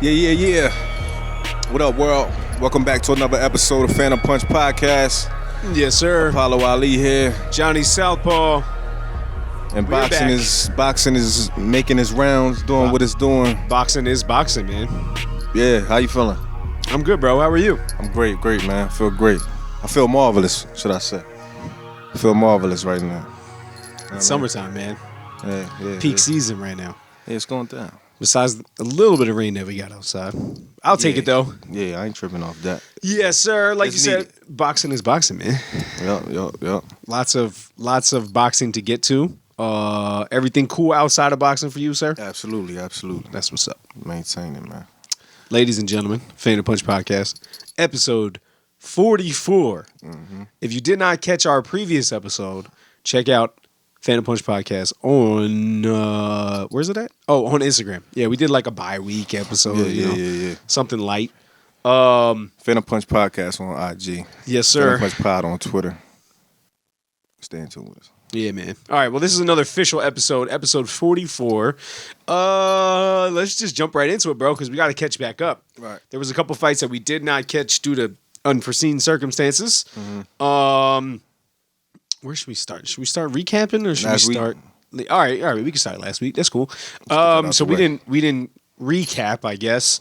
Yeah. What up, world? Welcome back to another episode of Phantom Punch Podcast. Yes, sir. Apollo Ali here. Johnny Southpaw. And We're boxing is making its rounds, doing what it's doing. Boxing is boxing, man. Yeah, how you feeling? I'm good, bro. How are you? I'm great, man. I feel great. I feel marvelous, should I say. I feel marvelous right now. It's summertime, man. Yeah. Peak season right now. Yeah, it's going down. Besides a little bit of rain that we got outside. I'll take it, though. Yeah, I ain't tripping off that. Yes, sir. Like It's you said, needed. boxing is boxing, man. Yup. Lots of boxing to get to. Everything cool outside of boxing for you, sir? Absolutely. That's what's up. Maintain it, man. Ladies and gentlemen, Phantom Punch Podcast, episode 44. Mm-hmm. If you did not catch our previous episode, check out Phantom Punch Podcast on, where's it at? Oh, on Instagram. Yeah, we did like a bi-week episode. Yeah. Something light. Phantom Punch Podcast on IG. Yes, sir. Phantom Punch Pod on Twitter. Stay in tune with us. Yeah, man. All right, well, this is another official episode 44. Let's just jump right into it, bro, because we got to catch back up. Right. There was a couple fights that we did not catch due to unforeseen circumstances. Mm-hmm. Where should we start? Should we start recapping or should Last we week. start? All right. We can start last week. That's cool. out So the we didn't recap, I guess.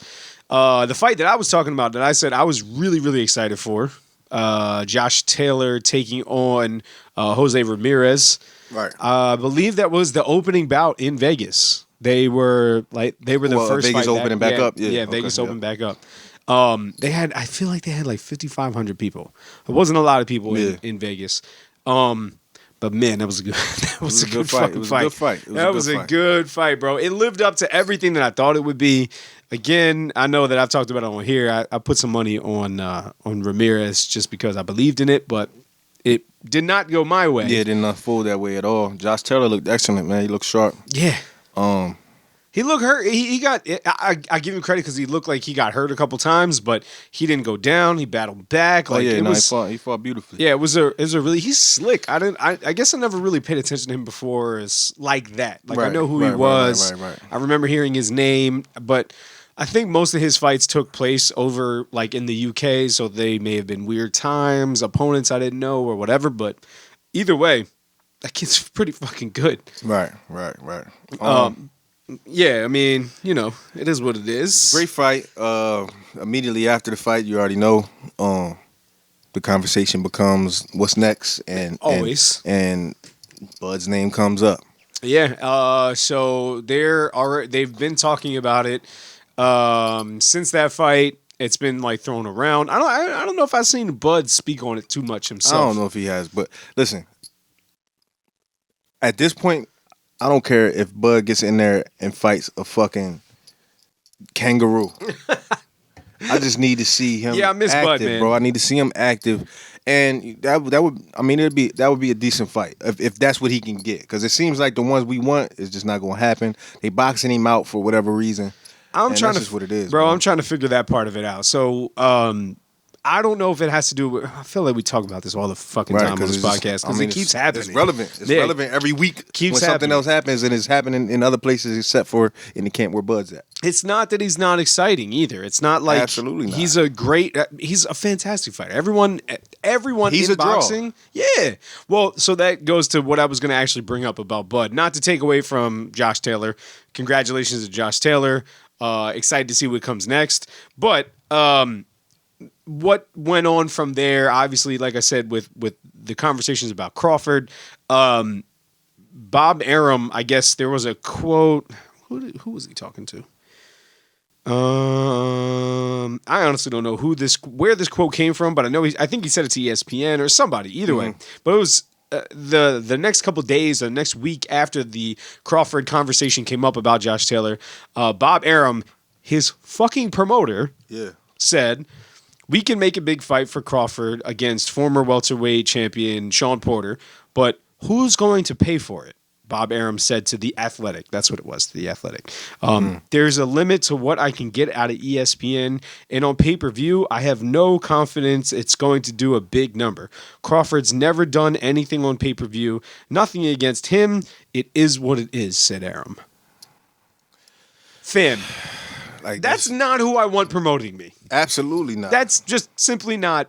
The fight that I was talking about that I said I was really, really excited for. Josh Taylor taking on Jose Ramirez. Right. I believe that was the opening bout in Vegas. They were the first Vegas fight opening back up? Yeah, okay, Vegas yeah. opened back up. I feel like they had like 5,500 people. It wasn't a lot of people in Vegas. But man, that was a good good fight. fucking It was fight. a good fight. That was a good fight, bro. It lived up to everything that I thought it would be. Again, I know that I've talked about it on here. I put some money on Ramirez just because I believed in it, but it did not go my way. Yeah, it didn't unfold that way at all. Josh Taylor looked excellent, man. He looked sharp. Yeah. He looked hurt. He got. I give him credit because he looked like he got hurt a couple times, but he didn't go down. He battled back. He fought beautifully. Yeah, it was a really. He's slick. I guess I never really paid attention to him before as like that. Like I know who he was. Right. I remember hearing his name, but I think most of his fights took place over like in the UK, so they may have been weird times, opponents I didn't know or whatever. But either way, that kid's pretty fucking good. Right. Yeah, I mean, it is what it is. Great fight. Immediately after the fight, you already know the conversation becomes what's next, and Always. and Bud's name comes up. Yeah. So they've been talking about it since that fight. It's been like thrown around. I don't know if I've seen Bud speak on it too much himself. I don't know if he has, but listen. At this point, I don't care if Bud gets in there and fights a fucking kangaroo. I just need to see him. Yeah, I miss active, Bud, man. bro. I need to see him active, and that would be a decent fight if that's what he can get. Because it seems like the ones we want is just not going to happen. They boxing him out for whatever reason. That's just what it is, bro. man. I'm trying to figure that part of it out. So, I don't know if it has to do with. I feel like we talk about this all the fucking time on this podcast because it keeps happening. It's relevant. It's relevant every week. Keeps when happening. Something else happens, and it's happening in other places except for in the camp where Bud's at. It's not that he's not exciting either. It's not like Absolutely not. He's a fantastic fighter. Everyone He's in a draw. boxing. Yeah. Well, so that goes to what I was going to actually bring up about Bud. Not to take away from Josh Taylor. Congratulations to Josh Taylor. Excited to see what comes next. But what went on from there, obviously, like I said, with the conversations about Crawford, Bob Arum, I guess there was a quote. Who was he talking to? I honestly don't know where this quote came from, but I think he said it to ESPN or somebody. Either way, but it was the next couple days or next week after the Crawford conversation came up about Josh Taylor. Bob Arum, his fucking promoter, said, "We can make a big fight for Crawford against former welterweight champion Sean Porter, but who's going to pay for it?" Bob Arum said to The Athletic. That's what it was, The Athletic. There's a limit to what I can get out of ESPN, and on pay-per-view, I have no confidence it's going to do a big number. Crawford's never done anything on pay-per-view. Nothing against him. It is what it is, said Arum. Fam, Like that's not who I want promoting me. Absolutely not. That's just simply not.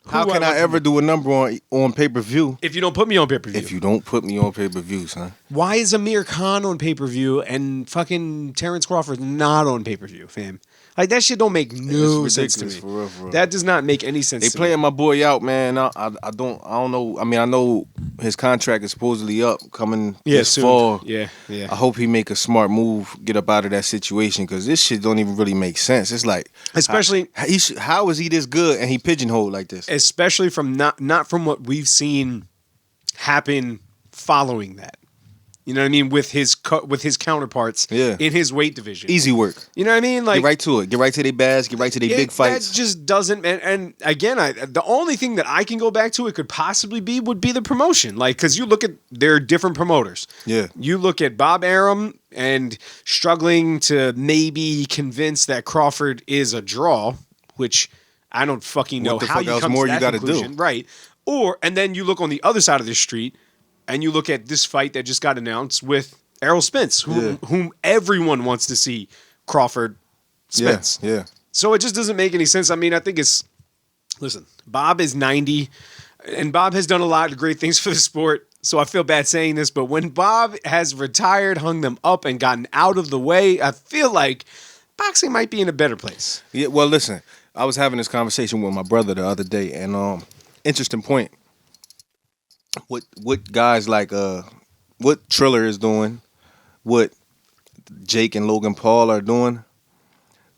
How can I ever do a number on pay-per-view if you don't put me on pay-per-view? If you don't put me on pay-per-view, son. Why is Amir Khan on pay-per-view and fucking Terrence Crawford not on pay-per-view, fam? Like, that shit don't make no sense to me. For real, for real. That does not make any sense. They playing my boy out, man. I don't know. I mean, I know his contract is supposedly up coming this fall. Yeah. I hope he make a smart move, get up out of that situation, because this shit don't even really make sense. It's like, especially how is he this good and he pigeonholed like this? Especially from not from what we've seen happen following that. You know what I mean? With his counterparts in his weight division. Easy work. You know what I mean? Like, get right to it. Get right to their bags. Get right to their big fights. That just doesn't. And again, the only thing that I can go back to it could possibly would be the promotion. Like, because you look at their different promoters. Yeah. You look at Bob Arum and struggling to maybe convince that Crawford is a draw, which I don't fucking know how you come to that conclusion. Right. And then you look on the other side of the street. And you look at this fight that just got announced with Errol Spence, whom everyone wants to see Crawford Spence. Yeah. So it just doesn't make any sense. I mean, I think listen, Bob is 90, and Bob has done a lot of great things for the sport. So I feel bad saying this, but when Bob has retired, hung them up, and gotten out of the way, I feel like boxing might be in a better place. Yeah. Well, listen, I was having this conversation with my brother the other day, and interesting point. What guys like what Triller is doing, what Jake and Logan Paul are doing.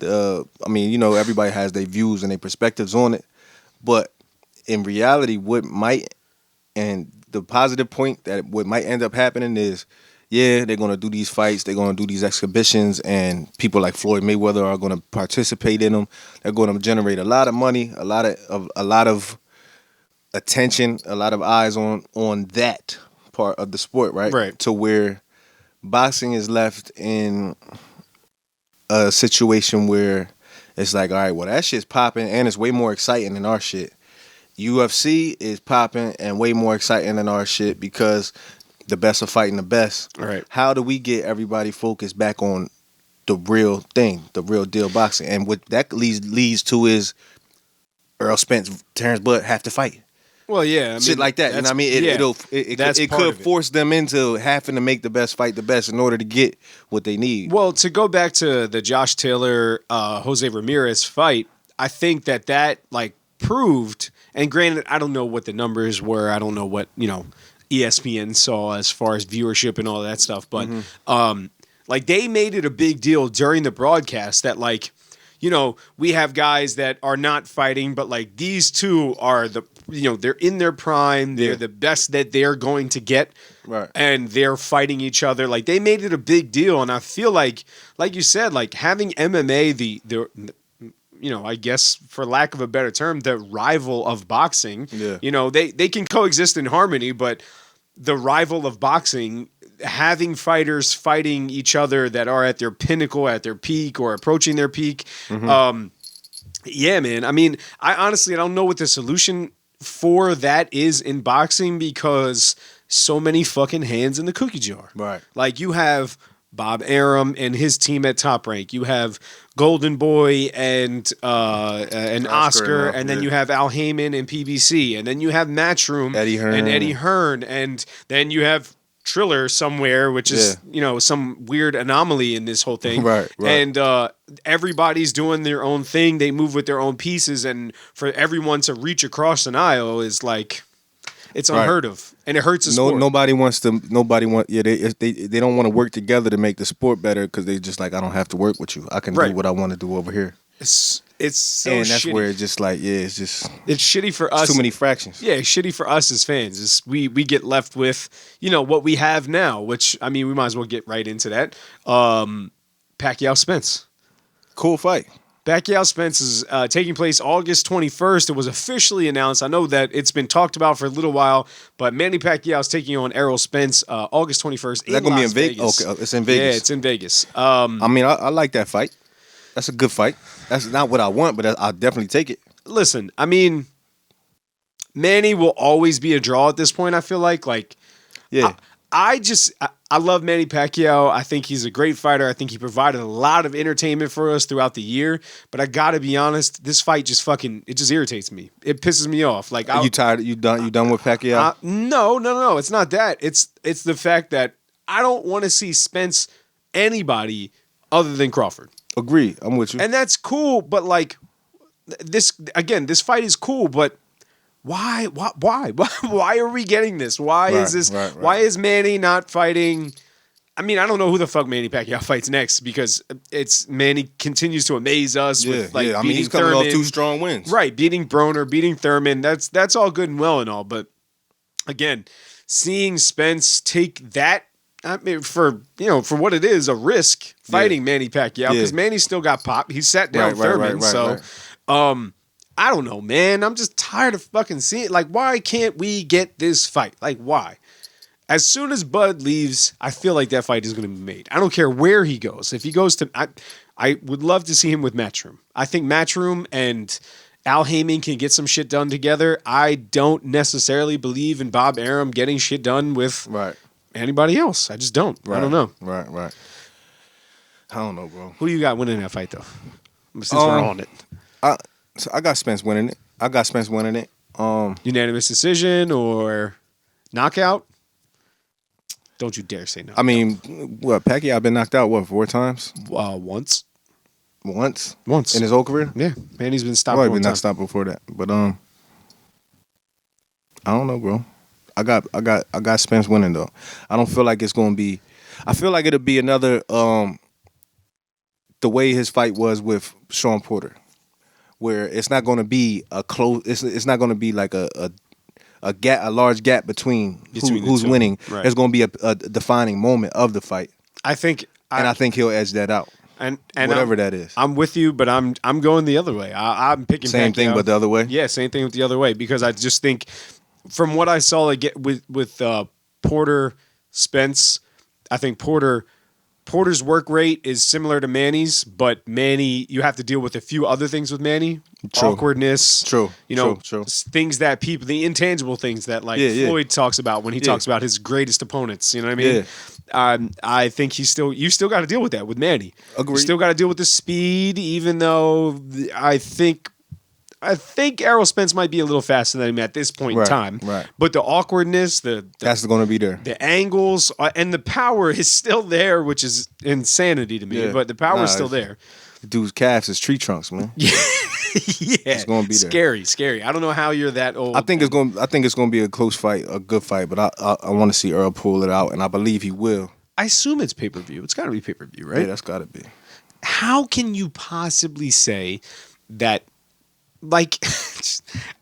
I mean, you know, everybody has their views and their perspectives on it, but in reality, what might and the positive point that what might end up happening is, they're gonna do these fights, they're gonna do these exhibitions, and people like Floyd Mayweather are gonna participate in them. They're gonna generate a lot of money, a lot of attention, a lot of eyes on that part of the sport, right? Right. To where boxing is left in a situation where it's like, all right, well, that shit's popping and it's way more exciting than our shit. UFC is popping and way more exciting than our shit because the best are fighting the best. Right. How do we get everybody focused back on the real thing, the real deal boxing? And what that leads to is Errol Spence, Terrence Bud have to fight. Well, yeah, I mean, shit like that. You know what I mean? It could force them into having to make the best fight the best in order to get what they need. Well, to go back to the Josh Taylor, Jose Ramirez fight, I think that like proved. And granted, I don't know what the numbers were. I don't know what ESPN saw as far as viewership and all that stuff. But like they made it a big deal during the broadcast that like, we have guys that are not fighting, but like these two are they're in their prime. They're the best that they're going to get. Right. And they're fighting each other. Like they made it a big deal. And I feel like you said, like having MMA, the I guess for lack of a better term, the rival of boxing, they can coexist in harmony, but the rival of boxing, having fighters fighting each other that are at their pinnacle, at their peak, or approaching their peak. Yeah, man. I mean, I honestly don't know what the solution for that is in boxing because so many fucking hands in the cookie jar. Right. Like you have Bob Arum and his team at Top Rank. You have Golden Boy and Oscar, and then you have Al Heyman and PBC, and then you have Matchroom and Eddie Hearn, and then you have Triller somewhere, which is some weird anomaly in this whole thing. Right. And everybody's doing their own thing. They move with their own pieces, and for everyone to reach across an aisle is like it's unheard of, and it hurts the sport. Nobody wants. They don't want to work together to make the sport better because they just like, I don't have to work with you. I can do what I want to do over here. It's so and that's shitty. where it's just like, it's shitty for us. Too many fractions. Yeah, it's shitty for us as fans. Is we get left with what we have now, which I mean we might as well get right into that. Pacquiao Spence, cool fight. Pacquiao Spence is taking place August 21st. It was officially announced. I know that it's been talked about for a little while, but Manny Pacquiao is taking on Errol Spence August 21st. Is that going to be in Vegas? Okay, it's in Vegas. Yeah, it's in Vegas. I mean, I like that fight. That's a good fight. That's not what I want, but I'll definitely take it. Listen, I mean, Manny will always be a draw at this point, I feel like. Yeah. I love Manny Pacquiao. I think he's a great fighter. I think he provided a lot of entertainment for us throughout the year. But I gotta be honest, this fight just it just irritates me. It pisses me off. Like, Are you tired? You done with Pacquiao? No. It's not that. It's the fact that I don't want to see Spence anybody other than Crawford. Agree. I'm with you. And that's cool. But like this fight is cool. But why are we getting this? Why is this? Right. Why is Manny not fighting? I mean, I don't know who the fuck Manny Pacquiao fights next because Manny continues to amaze us with like I mean, he's coming off 2 strong wins. Right, beating Broner, beating Thurman. That's all good and well and all, but again, seeing Spence take that, I mean, for what it is, a risk fighting Manny Pacquiao because Manny still got popped. He sat down Thurman, I don't know, man. I'm just tired of fucking seeing it. Like, why can't we get this fight? Like, why? As soon as Bud leaves, I feel like that fight is going to be made. I don't care where he goes. If he goes to, I would love to see him with Matchroom. I think Matchroom and Al Heyman can get some shit done together. I don't necessarily believe in Bob Arum getting shit done with anybody else. I just don't. I don't know. Right. I don't know, bro. Who do you got winning that fight, though? Since we're on it. I got Spence winning it. Unanimous decision or knockout? Don't you dare say no. I mean, Pacquiao been knocked out 4 times? Once. Once in his whole career. Yeah, Manny's been stopped. Probably been not stopped before that, but I don't know, bro. I got Spence winning though. I don't feel like it's gonna be. I feel like it'll be another the way his fight was with Sean Porter, where it's not gonna be a close. It's not gonna be like a large gap between who's winning. Right. There's gonna be a defining moment of the fight. I think he'll edge that out. And whatever that is, I'm with you, but I'm going the other way. I'm picking same Pacquiao. Thing, but the other way. Yeah, same thing with the other way because I just think, from what I saw, like with Porter, Spence, I think Porter's work rate is similar to Manny's, but Manny, you have to deal with a few other things with Manny. True. Awkwardness. True. Things that people, the intangible things that Floyd talks about when he talks about his greatest opponents. You know what I mean? Yeah. I think you still got to deal with that with Manny. Agreed. You still got to deal with the speed, even though I think Errol Spence might be a little faster than him at this point in time. Right. But the awkwardness, that's going to be there. The angles and the power is still there, which is insanity to me. Yeah. But the power is still there. The dude's calves is tree trunks, man. Yeah. It's going to be there. Scary. I don't know how you're that old. I think it's going to be a close fight, a good fight, but I want to see Earl pull it out, and I believe he will. I assume it's pay-per-view. It's got to be pay-per-view, right? Yeah, that's got to be. How can you possibly say that, like,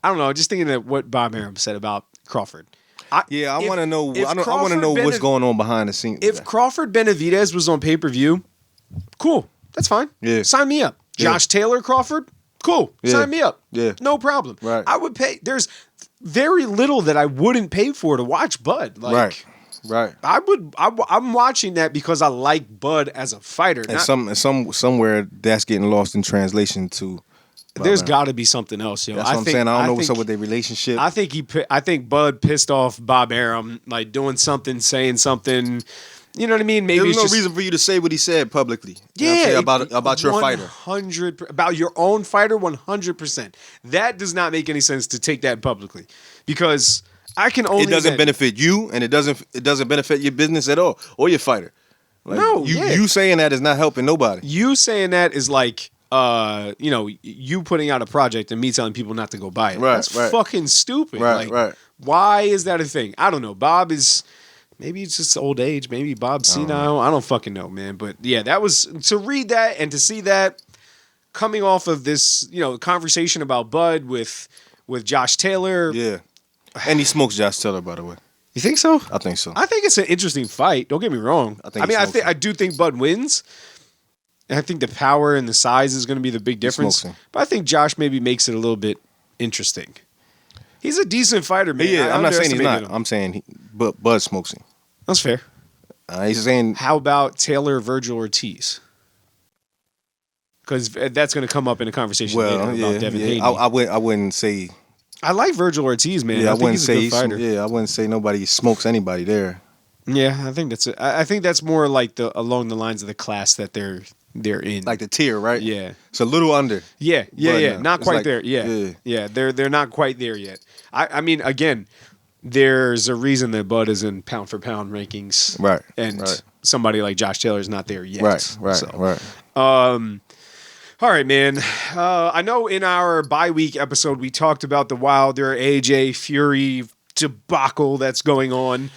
I don't know, just thinking of what Bob Arum said about Crawford. I want to know. I want to know what's going on behind the scenes. If Crawford Benavidez was on pay-per-view, cool. That's fine. Yeah. Sign me up. Josh Taylor Crawford, cool. Yeah. Sign me up. Yeah. No problem. Right. I would pay. There's very little that I wouldn't pay for to watch Bud. Like, right. I'm watching that because I like Bud as a fighter. And somewhere that's getting lost in translation to. There's got to be something else, yo. That's what I'm saying. I don't know what's up with their relationship. I think Bud pissed off Bob Arum, like doing something, saying something. You know what I mean? Maybe there's no reason for you to say what he said publicly. About your fighter. 100 about your own fighter. 100%. That does not make any sense to take that publicly because I can only. It doesn't benefit you, and it doesn't benefit your business at all or your fighter. Like, you saying that is not helping nobody. You saying that is like. You putting out a project and me telling people not to go buy it. That's fucking stupid. Right. Why is that a thing? I don't know. Bob is maybe it's just old age. Maybe Bob's senile. I don't fucking know, man. But yeah, that was to read that and to see that coming off of this, conversation about Bud with Josh Taylor. Yeah, and he smokes Josh Taylor, by the way. You think so? I think so. I think it's an interesting fight. Don't get me wrong. I do think Bud wins. And I think the power and the size is going to be the big difference. But I think Josh maybe makes it a little bit interesting. He's a decent fighter, man. Yeah, I'm not saying he's not. I'm saying Bud smokes him. That's fair. He's saying... How about Taylor Virgil Ortiz? Because that's going to come up in a conversation later about Devin Haney. I wouldn't say... I like Virgil Ortiz, man. Yeah, I think he's a good fighter. I wouldn't say nobody smokes anybody there. Yeah, I think that's it. I think that's more like along the lines of the class that they're in. Like the tier, right? Yeah. It's a little under. Yeah, But, not it's quite like- there. Yeah. They're not quite there yet. I mean, again, there's a reason that Bud is in pound for pound rankings, Right, And right. somebody like Josh Taylor's not there yet. Right. So, Right. all right, man. I know in our bye-week episode we talked about the Wilder AJ Fury debacle that's going on.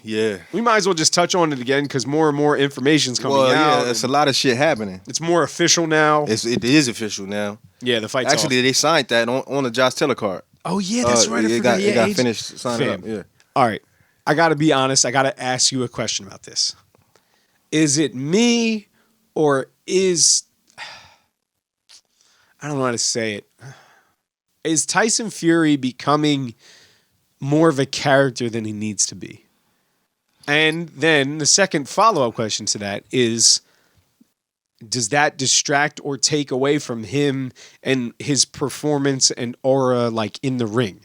Yeah. We might as well just touch on it again because more and more information's coming out. Yeah, it's a lot of shit happening. It's more official now. It is official now. Yeah, the fight's Actually, off. they signed that on the Josh Taylor card. Oh yeah, that's right. I It forgot. got, Yeah, it got AJ. finished signing Fam. up. Yeah. All right, I got to be honest. I got to ask you a question about this. Is it me or is I don't know how to say it. Is Tyson Fury becoming more of a character than he needs to be? And then the second follow-up question to that is, does that distract or take away from him and his performance and aura like in the ring?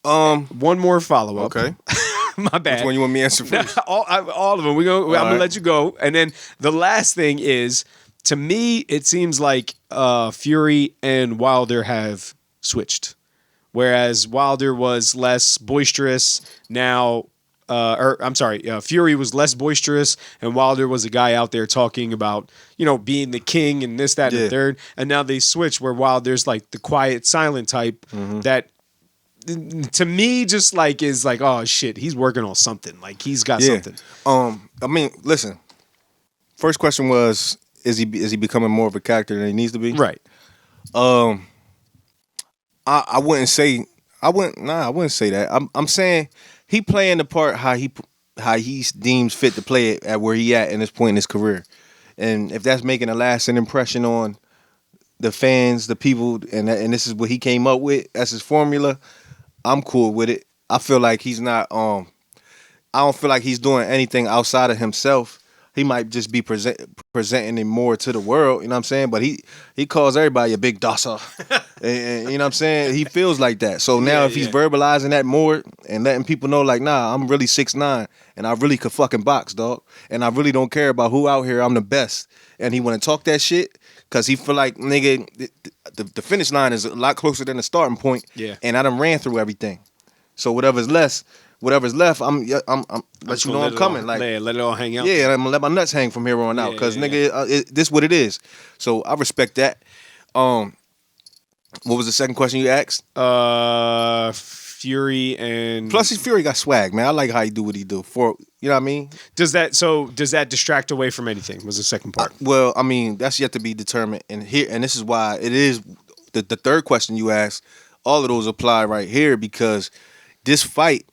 One more follow-up. Okay. My bad. Which one you want me to answer first? all of them. I'm going to let you go. And then the last thing is, to me, it seems like Fury and Wilder have switched. Whereas Wilder was less boisterous now, Fury was less boisterous and Wilder was a guy out there talking about, being the king and this, that, and the third. And now they switch where Wilder's like the quiet, silent type that to me just like is like, oh shit, he's working on something. Like he's got something. I mean, listen. First question was, is he becoming more of a character than he needs to be? Right. I wouldn't say that. I'm saying he playing the part how he deems fit to play it at where he at in this point in his career. And if that's making a lasting impression on the fans, the people, and this is what he came up with as his formula, I'm cool with it. I feel like he's not I don't feel like he's doing anything outside of himself. He might just be presenting it more to the world, you know what I'm saying? But he calls everybody a big dosser. and you know what I'm saying? He feels like that. So now if he's verbalizing that more and letting people know like, nah, I'm really 6'9", and I really could fucking box, dog. And I really don't care about who out here, I'm the best. And he want to talk that shit because he feel like, nigga, the finish line is a lot closer than the starting point. Yeah. And I done ran through everything. So whatever's left, I'm let you know I'm coming. Like, let it all hang out. Yeah, I'm gonna let my nuts hang from here on out because nigga, this what it is. So I respect that. What was the second question you asked? Fury and Plus, his Fury got swag, man. I like how he do what he do. You know what I mean? Does that distract away from anything? Was the second part? Well, I mean, that's yet to be determined. And this is why it is the third question you asked. All of those apply right here because this fight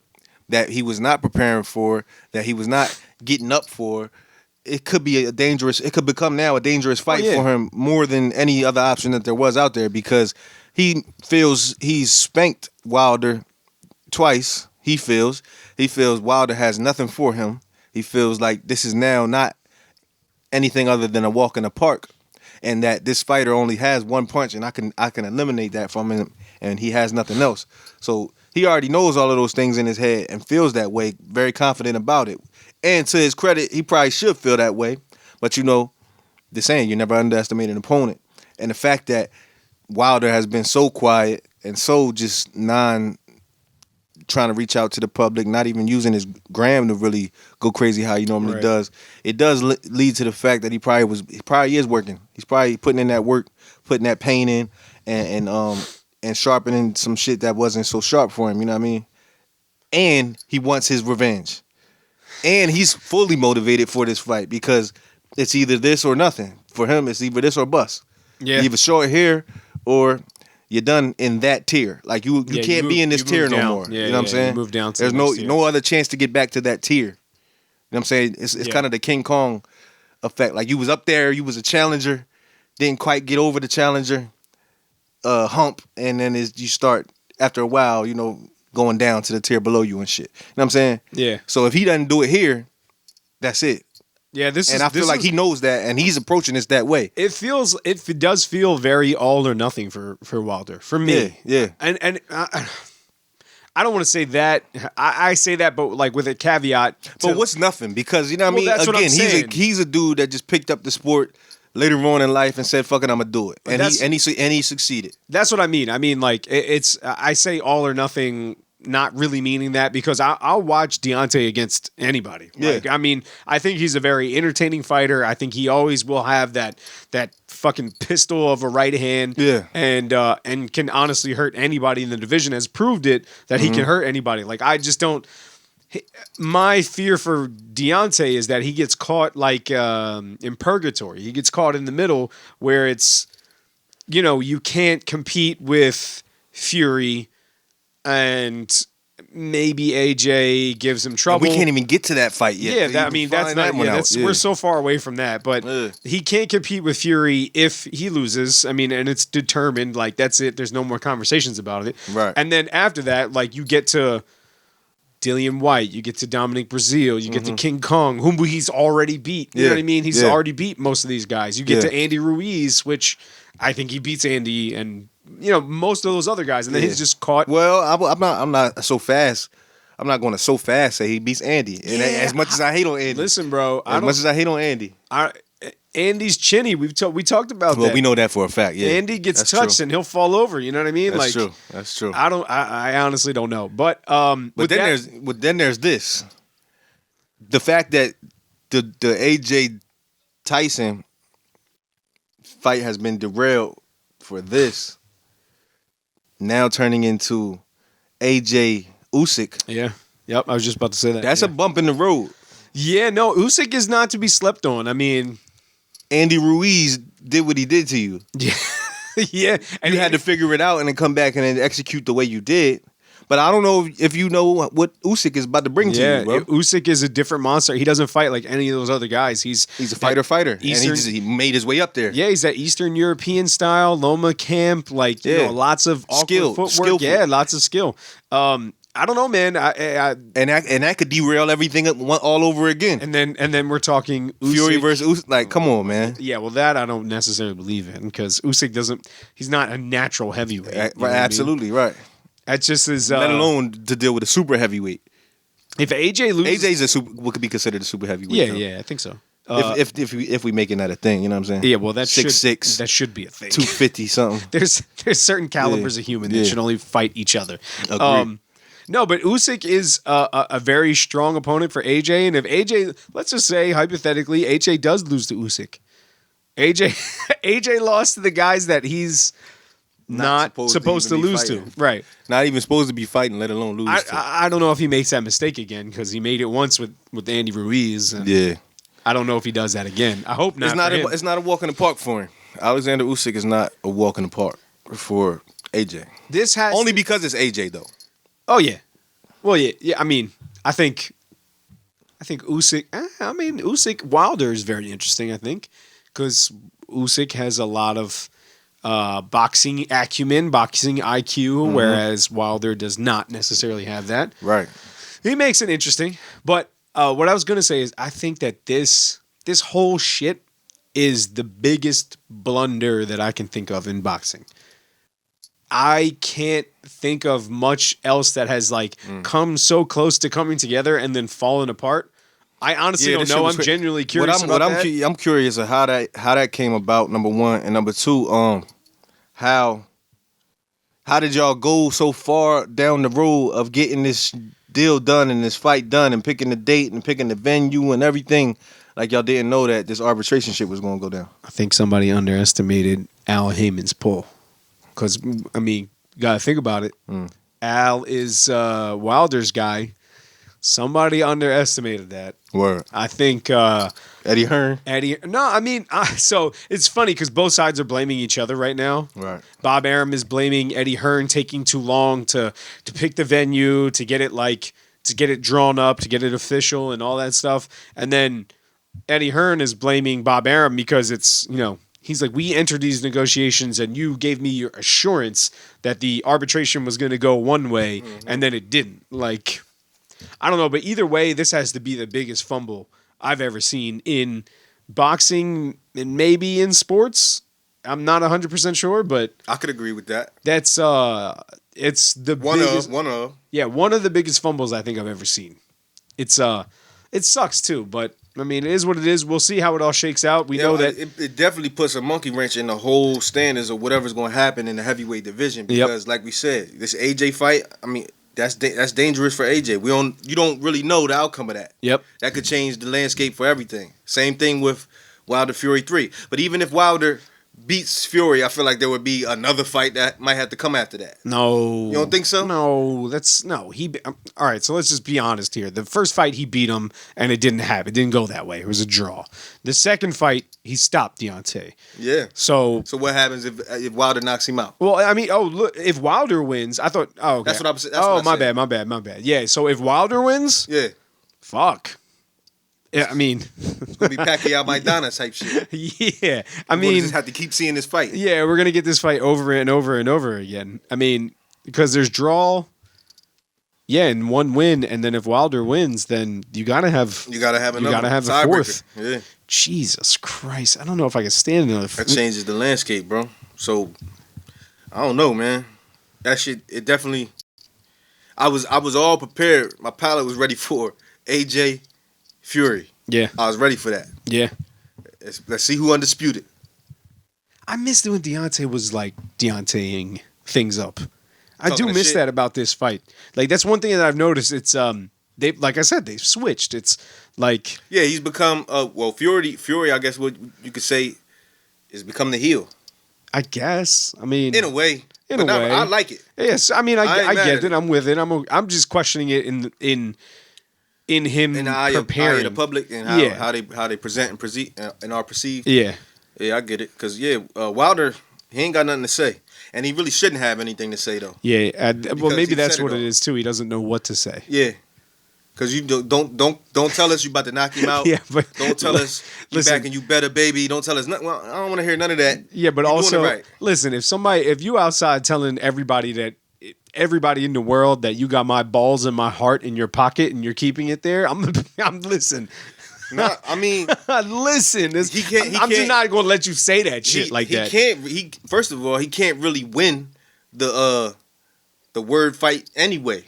that he was not preparing for, that he was not getting up for, it could become now a dangerous fight for him more than any other option that there was out there because he feels he's spanked Wilder twice. He feels Wilder has nothing for him. He feels like this is now not anything other than a walk in the park and that this fighter only has one punch and I can eliminate that from him and he has nothing else. So he already knows all of those things in his head and feels that way, very confident about it. And to his credit, he probably should feel that way. But the saying, you never underestimate an opponent. And the fact that Wilder has been so quiet and so just trying to reach out to the public, not even using his gram to really go crazy how he normally does, it does lead to the fact that he probably is working. He's probably putting in that work, putting that pain in, and sharpening some shit that wasn't so sharp for him, you know what I mean? And he wants his revenge. And he's fully motivated for this fight because it's either this or nothing. For him, it's either this or bust. Yeah. You either short here or you're done in that tier. Like you can't be in this tier no more. Yeah, you know what I'm saying? You move down to There's the next tier. no other chance to get back to that tier. You know what I'm saying? It's kind of the King Kong effect. Like you was up there, you was a challenger, didn't quite get over the challenger hump, and then you start after a while, going down to the tier below you and shit. You know what I'm saying? Yeah. So if he doesn't do it here, that's it. Yeah, I feel like he knows that, and he's approaching this that way. It does feel very all or nothing for Wilder. For me, Yeah. And I don't want to say that. I say that, but like with a caveat. But what's nothing? Because you know what I mean. That's what I'm saying. He's a dude that just picked up the sport later on in life and said, "Fuck it, I'm gonna do it," and he succeeded. That's what I mean. I mean, like it's. I say all or nothing, not really meaning that because I'll watch Deontay against anybody. Yeah. Like, I mean, I think he's a very entertaining fighter. I think he always will have that fucking pistol of a right hand. Yeah. And can honestly hurt anybody in the division. Has proved it that he can hurt anybody. Like I just don't. My fear for Deontay is that he gets caught like in purgatory. He gets caught in the middle where it's, you can't compete with Fury and maybe AJ gives him trouble. And we can't even get to that fight yet. Yeah, that's not. We're so far away from that. But he can't compete with Fury if he loses. I mean, and it's determined. Like that's it. There's no more conversations about it. Right. And then after that, like you get to Dillian White, you get to Dominic Brazil, you get to King Kong, whom he's already beat. You know what I mean? He's already beat most of these guys. You get to Andy Ruiz, which I think he beats Andy and most of those other guys, and then he's just caught. Well, I'm not so fast. I'm not going to so fast say he beats Andy. And as much as I hate on Andy, listen, bro. As much as I hate on Andy, Andy's chinny. We talked about that. Well, we know that for a fact. Yeah, Andy gets touched and he'll fall over. You know what I mean? That's true. That's true. I honestly don't know, but then there's this, the fact that the AJ Tyson fight has been derailed for this. Now turning into AJ Usyk. Yeah. Yep. I was just about to say that. That's a bump in the road. Yeah. No, Usyk is not to be slept on. I mean, Andy Ruiz did what he did to you. Yeah. Yeah. And you had to figure it out and then come back and then execute the way you did. But I don't know if you know what Usyk is about to bring to you, bro. Usyk is a different monster. He doesn't fight like any of those other guys. He's a fighter. And he made his way up there. Yeah, he's that Eastern European style, Loma camp, like lots of awkward footwork. Skillful. Yeah, lots of skill. I don't know, man. And that could derail everything all over again. And then we're talking Usyk. Fury versus Usyk. Like, come on, man. Yeah, well, that I don't necessarily believe in because Usyk he's not a natural heavyweight. Right, absolutely, right. That just is. Let alone to deal with a super heavyweight. If AJ loses, AJ's what could be considered a super heavyweight. Yeah, I think so. If we making that a thing, you know what I'm saying? Yeah, well, that 6'6", that should be a thing. 250 something. There's certain calibers of human that should only fight each other. Agreed. No, but Usyk is a very strong opponent for AJ, and if AJ, let's just say hypothetically, AJ does lose to Usyk, AJ lost to the guys that he's not supposed to lose to. Right. Not even supposed to be fighting, let alone lose to. I don't know if he makes that mistake again because he made it once with Andy Ruiz. And I don't know if he does that again. I hope not. It's not a walk in the park for him. Alexander Usyk is not a walk in the park for AJ. Only because it's AJ though. Oh yeah. Well yeah. I mean, I think Usyk. Usyk Wilder is very interesting. I think because Usyk has a lot of boxing acumen, boxing IQ, whereas Wilder does not necessarily have that. Right. He makes it interesting. But what I was going to say is I think that this whole shit is the biggest blunder that I can think of in boxing. I can't think of much else that has come so close to coming together and then fallen apart. I honestly don't know. I'm genuinely curious about that. I'm curious of how that came about, number one. And number two, how did y'all go so far down the road of getting this deal done and this fight done and picking the date and picking the venue and everything? Like y'all didn't know that this arbitration shit was going to go down. I think somebody underestimated Al Heyman's pull. Because, I mean, you got to think about it. Al is Wilder's guy. Somebody underestimated that. Word. I think Eddie Hearn. No, I mean, so it's funny because both sides are blaming each other right now. Right. Bob Arum is blaming Eddie Hearn taking too long to pick the venue, to get it drawn up, to get it official, and all that stuff. And then Eddie Hearn is blaming Bob Arum because it's he's like, we entered these negotiations and you gave me your assurance that the arbitration was going to go one way, and then it didn't. Like, I don't know, but either way, this has to be the biggest fumble I've ever seen in boxing and maybe in sports. I'm not 100% sure, but I could agree with that. that's it's the One biggest, of. yeah, one of the biggest fumbles I think I've ever seen. It's it sucks too, but I mean, it is what it is. We'll see how it all shakes out. We know that it definitely puts a monkey wrench in the whole standards of whatever's going to happen in the heavyweight division because, like we said, this AJ fight. I mean, that's dangerous for AJ. You don't really know the outcome of that. Yep. That could change the landscape for everything. Same thing with Wilder Fury 3. But even if Wilder beats Fury, I feel like there would be another fight that might have to come after that. No. You don't think so? No, all right, so let's just be honest here. The first fight he beat him and it didn't go that way. It was a draw. The second fight he stopped Deontay. Yeah. So what happens if Wilder knocks him out? Well, I mean, look, if Wilder wins, I thought, okay. That's what I'm saying. My bad. Yeah, so if Wilder wins, yeah. Fuck. Yeah, I mean, it's gonna be Pacquiao Maidana type shit. Yeah, I mean, we'll just have to keep seeing this fight. Yeah, we're gonna get this fight over and over and over again. I mean, because there's draw, yeah, and one win, and then if Wilder wins, then you gotta have the fourth. Yeah. Jesus Christ, I don't know if I can stand another. That changes the landscape, bro. So I don't know, man. That shit, it definitely. I was all prepared. My palate was ready for AJ Fury. Yeah. I was ready for that. Yeah. Let's see who undisputed. I missed it when Deontay was like Deontaying things up. I do miss shit. that about this fight. Like that's one thing that I've noticed. It's they like I said, they've switched. It's like he's become Fury, I guess what you could say is become the heel. I guess. I mean in a way. I like it. Yes, I mean I get it. I'm with it. I'm just questioning it in him in the eye preparing of the public and how they present and are perceived. Yeah, I get it. Because Wilder, he ain't got nothing to say, and he really shouldn't have anything to say though. Yeah, well maybe that's what it is too. He doesn't know what to say. Yeah, because you don't tell us you about to knock him out. Yeah, but don't tell us you back and you better, baby. Don't tell us nothing. Well, I don't want to hear none of that. Yeah, but You're also doing it right. Listen, if you outside telling everybody in the world that you got my balls and my heart in your pocket and you're keeping it there, I'm listen. No, I mean, listen. I'm just not going to let you say that shit like that. First of all, he can't really win the word fight anyway.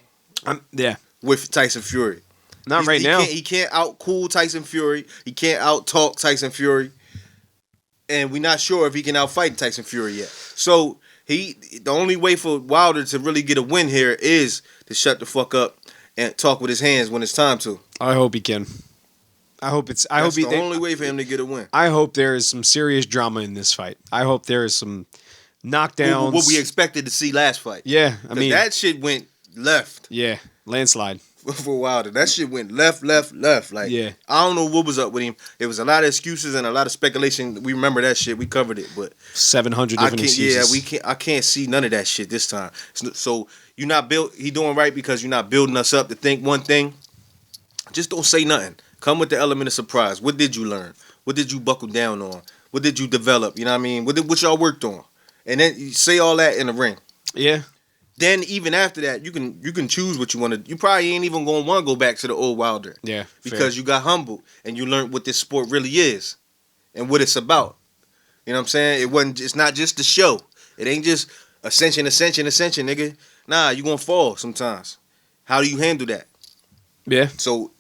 Yeah, with Tyson Fury. Not right now. He can't out-cool Tyson Fury. He can't out-talk Tyson Fury. And we're not sure if he can out-fight Tyson Fury yet. So the only way for Wilder to really get a win here is to shut the fuck up and talk with his hands when it's time to. I hope he can. That's the only way for him to get a win. I hope there is some serious drama in this fight. I hope there is some knockdowns. What we expected to see last fight. Yeah, I mean that shit went left. Yeah, landslide. For Wilder, that shit went left. Like, yeah. I don't know what was up with him. There was a lot of excuses and a lot of speculation. We remember that shit. We covered it, but 700 different excuses. Yeah, I can't see none of that shit this time. So you're not built. He doing right because you're not building us up to think one thing. Just don't say nothing. Come with the element of surprise. What did you learn? What did you buckle down on? What did you develop? You know what I mean? What y'all worked on? And then you say all that in the ring. Yeah. Then even after that, you can choose what you want to. You probably ain't even gonna want to go back to the old Wilder. Yeah, because you got humbled and you learned what this sport really is and what it's about. You know what I'm saying? It's not just the show. It ain't just ascension, nigga. Nah, you gonna fall sometimes. How do you handle that? Yeah. So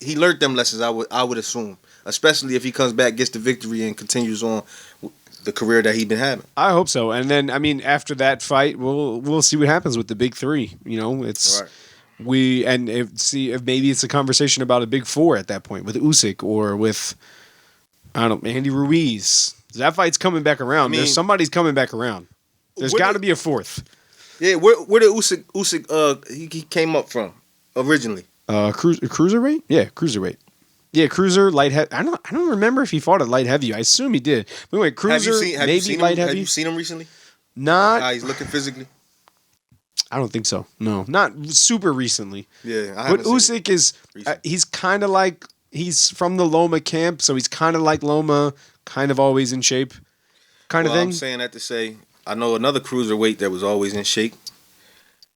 he learned them lessons. I would assume, especially if he comes back, gets the victory, and continues on the career that he's been having. I hope so. And then, I mean, after that fight, we'll see what happens with the big three. You know, it's right. If maybe it's a conversation about a big four at that point with Usyk or with Andy Ruiz. That fight's coming back around. There's somebody's coming back around. There's got to be a fourth. Yeah, where did Usyk he came up from originally? Cruiserweight? Yeah, cruiserweight. Yeah, cruiser, light heavy. I don't remember if he fought at light heavy. I assume he did. But anyway, cruiser, maybe light heavy. Have you seen him recently? Not. How he's looking physically? I don't think so. No, not super recently. Yeah, but Usyk is. He's kind of like he's from the Loma camp, so he's kind of like Loma, kind of always in shape, kind of thing. I'm saying that to say I know another cruiserweight that was always in shape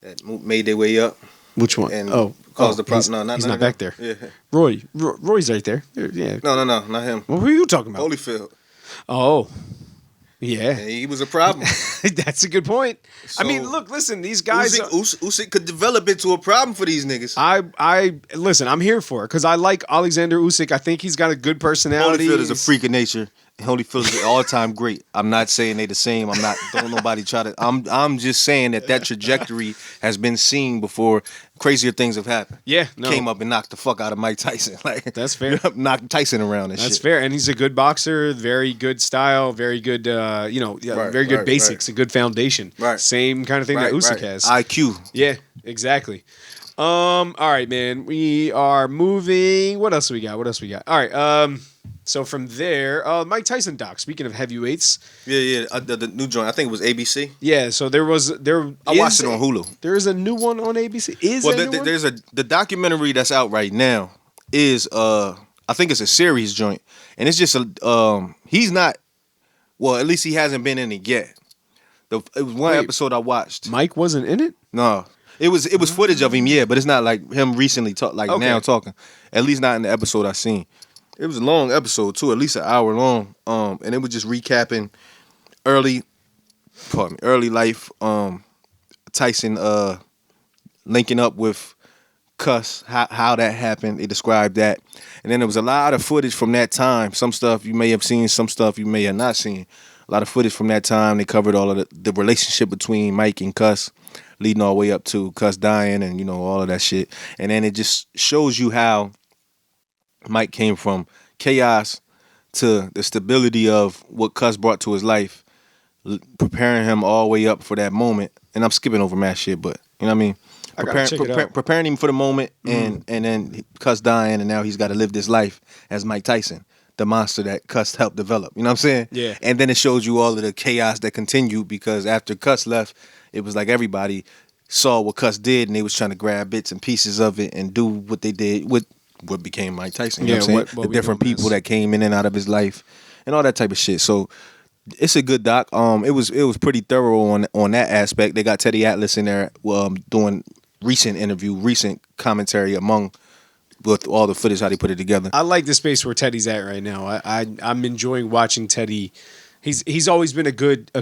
that made their way up. Which one? And caused the problem. He's not back there. Yeah. Roy's right there. Yeah. No, not him. Well, who are you talking about? Holyfield. Oh. Yeah, and he was a problem. that's a good point. So, I mean, look, listen, these guys. Usyk could develop into a problem for these niggas. I listen. I'm here for it because I like Alexander Usyk. I think he's got a good personality. Holyfield is a freak of nature. Holyfield is an all-time great. I'm not saying they the same. Don't nobody try to. I'm just saying that trajectory has been seen before. Crazier things have happened. Yeah, no. Came up and knocked the fuck out of Mike Tyson. Like that's fair. Knocked Tyson around and shit. That's fair, and he's a good boxer. Very good style. Very good. Very good basics. A good foundation. Right. Same kind of thing that Usyk has. IQ. Yeah, exactly. All right, man. We are moving. What else we got? All right. So from there, Mike Tyson doc. Speaking of heavyweights, yeah, the new joint. I think it was ABC. Yeah, so I watched it on Hulu. There is a new one on ABC. There's the documentary that's out right now is I think it's a series joint, and it's just he's not. Well, at least he hasn't been in it yet. It was one episode I watched. Mike wasn't in it. No. It was footage of him, yeah, but it's not like him recently now talking. At least not in the episode I seen. It was a long episode too, at least an hour long. And it was just recapping early life. Tyson linking up with Cuss, how that happened. They described that, and then there was a lot of footage from that time. Some stuff you may have seen, some stuff you may have not seen. A lot of footage from that time. They covered all of the relationship between Mike and Cuss, leading all the way up to Cuss dying and, all of that shit. And then it just shows you how Mike came from chaos to the stability of what Cuss brought to his life, preparing him all the way up for that moment. And I'm skipping over mad shit, but you know what I mean? Preparing him for the moment and then Cuss dying, and now he's got to live this life as Mike Tyson, the monster that Cuss helped develop. You know what I'm saying? Yeah. And then it shows you all of the chaos that continued because after Cuss left, it was like everybody saw what Cuss did and they was trying to grab bits and pieces of it and do what they did with what became Mike Tyson. You know what I'm saying? The different people that came in and out of his life and all that type of shit. So it's a good doc. It was pretty thorough on that aspect. They got Teddy Atlas in there doing recent commentary with all the footage, how they put it together. I like the space where Teddy's at right now. I'm enjoying watching Teddy. He's always been a good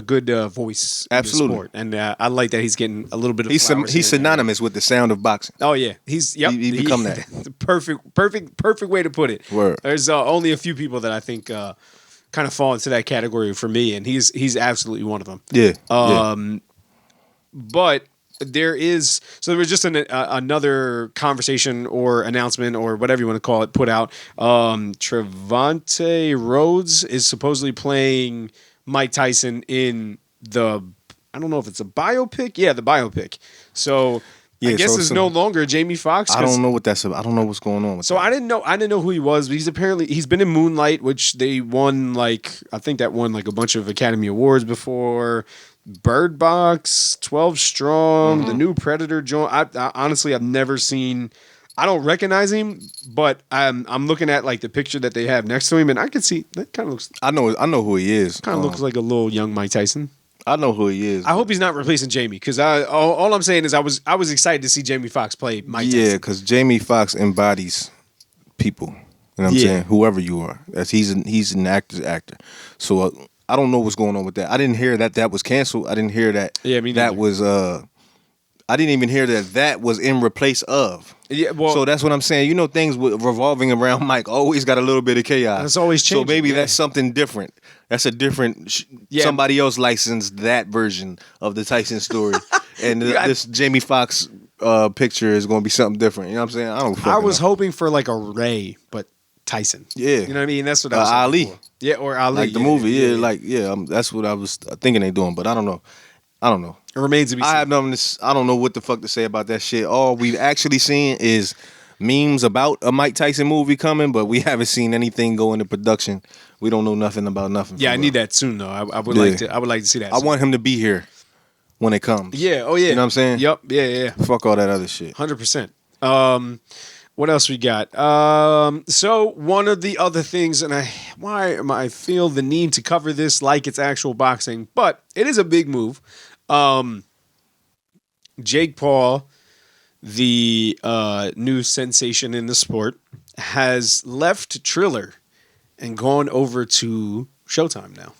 voice. Absolutely. In the sport, and I like that he's getting a little bit of. He's synonymous with the sound of boxing. Oh yeah, he become that. The perfect way to put it. Word. There's only a few people that I think kind of fall into that category for me, and he's absolutely one of them. Yeah. But there was just another conversation or announcement or whatever you want to call it put out. Trevante Rhodes is supposedly playing Mike Tyson in I don't know if it's a biopic. Yeah, the biopic. So I guess it's no longer Jamie Foxx. I don't know what that's about. I don't know what's going on with that. I didn't know who he was, but he's been in Moonlight, which they won I think that won a bunch of Academy Awards before. Bird Box, 12 Strong, the new Predator joint. I honestly, I've never seen. I don't recognize him, but I'm looking at the picture that they have next to him, and I can see that kind of looks. I know who he is. Kind of looks like a little young Mike Tyson. I know who he is. I hope he's not replacing Jamie because all I'm saying is I was excited to see Jamie Foxx play Mike Tyson. Yeah, because Jamie Foxx embodies people. You know what I'm saying? Whoever you are, he's an actor's actor. So. I don't know what's going on with that. I didn't hear that was canceled. I didn't hear that. Yeah, me neither. That was. I didn't even hear that was in replace of. Yeah, well, so that's what I'm saying. Things revolving around Mike always got a little bit of chaos. It's always changing. So maybe that's something different. That's a different. Somebody else licensed that version of the Tyson story, and this Jamie Foxx picture is going to be something different. You know what I'm saying? I was hoping for a Ray, but Tyson. Yeah. You know what I mean? That's what I was Ali. For. Yeah, or Ali. Like the movie. That's what I was thinking they doing, but I don't know. It remains to be seen. I don't know what the fuck to say about that shit. All we've actually seen is memes about a Mike Tyson movie coming, but we haven't seen anything go into production. We don't know nothing about nothing. Yeah, I need that soon though. I would like to see that. I want him to be here when it comes. Yeah. Oh yeah. You know what I'm saying? Yep. Yeah. Fuck all that other shit. 100%. What else we got? So one of the other things, and I feel the need to cover this like it's actual boxing, but it is a big move. Jake Paul, the new sensation in the sport, has left Triller and gone over to Showtime now.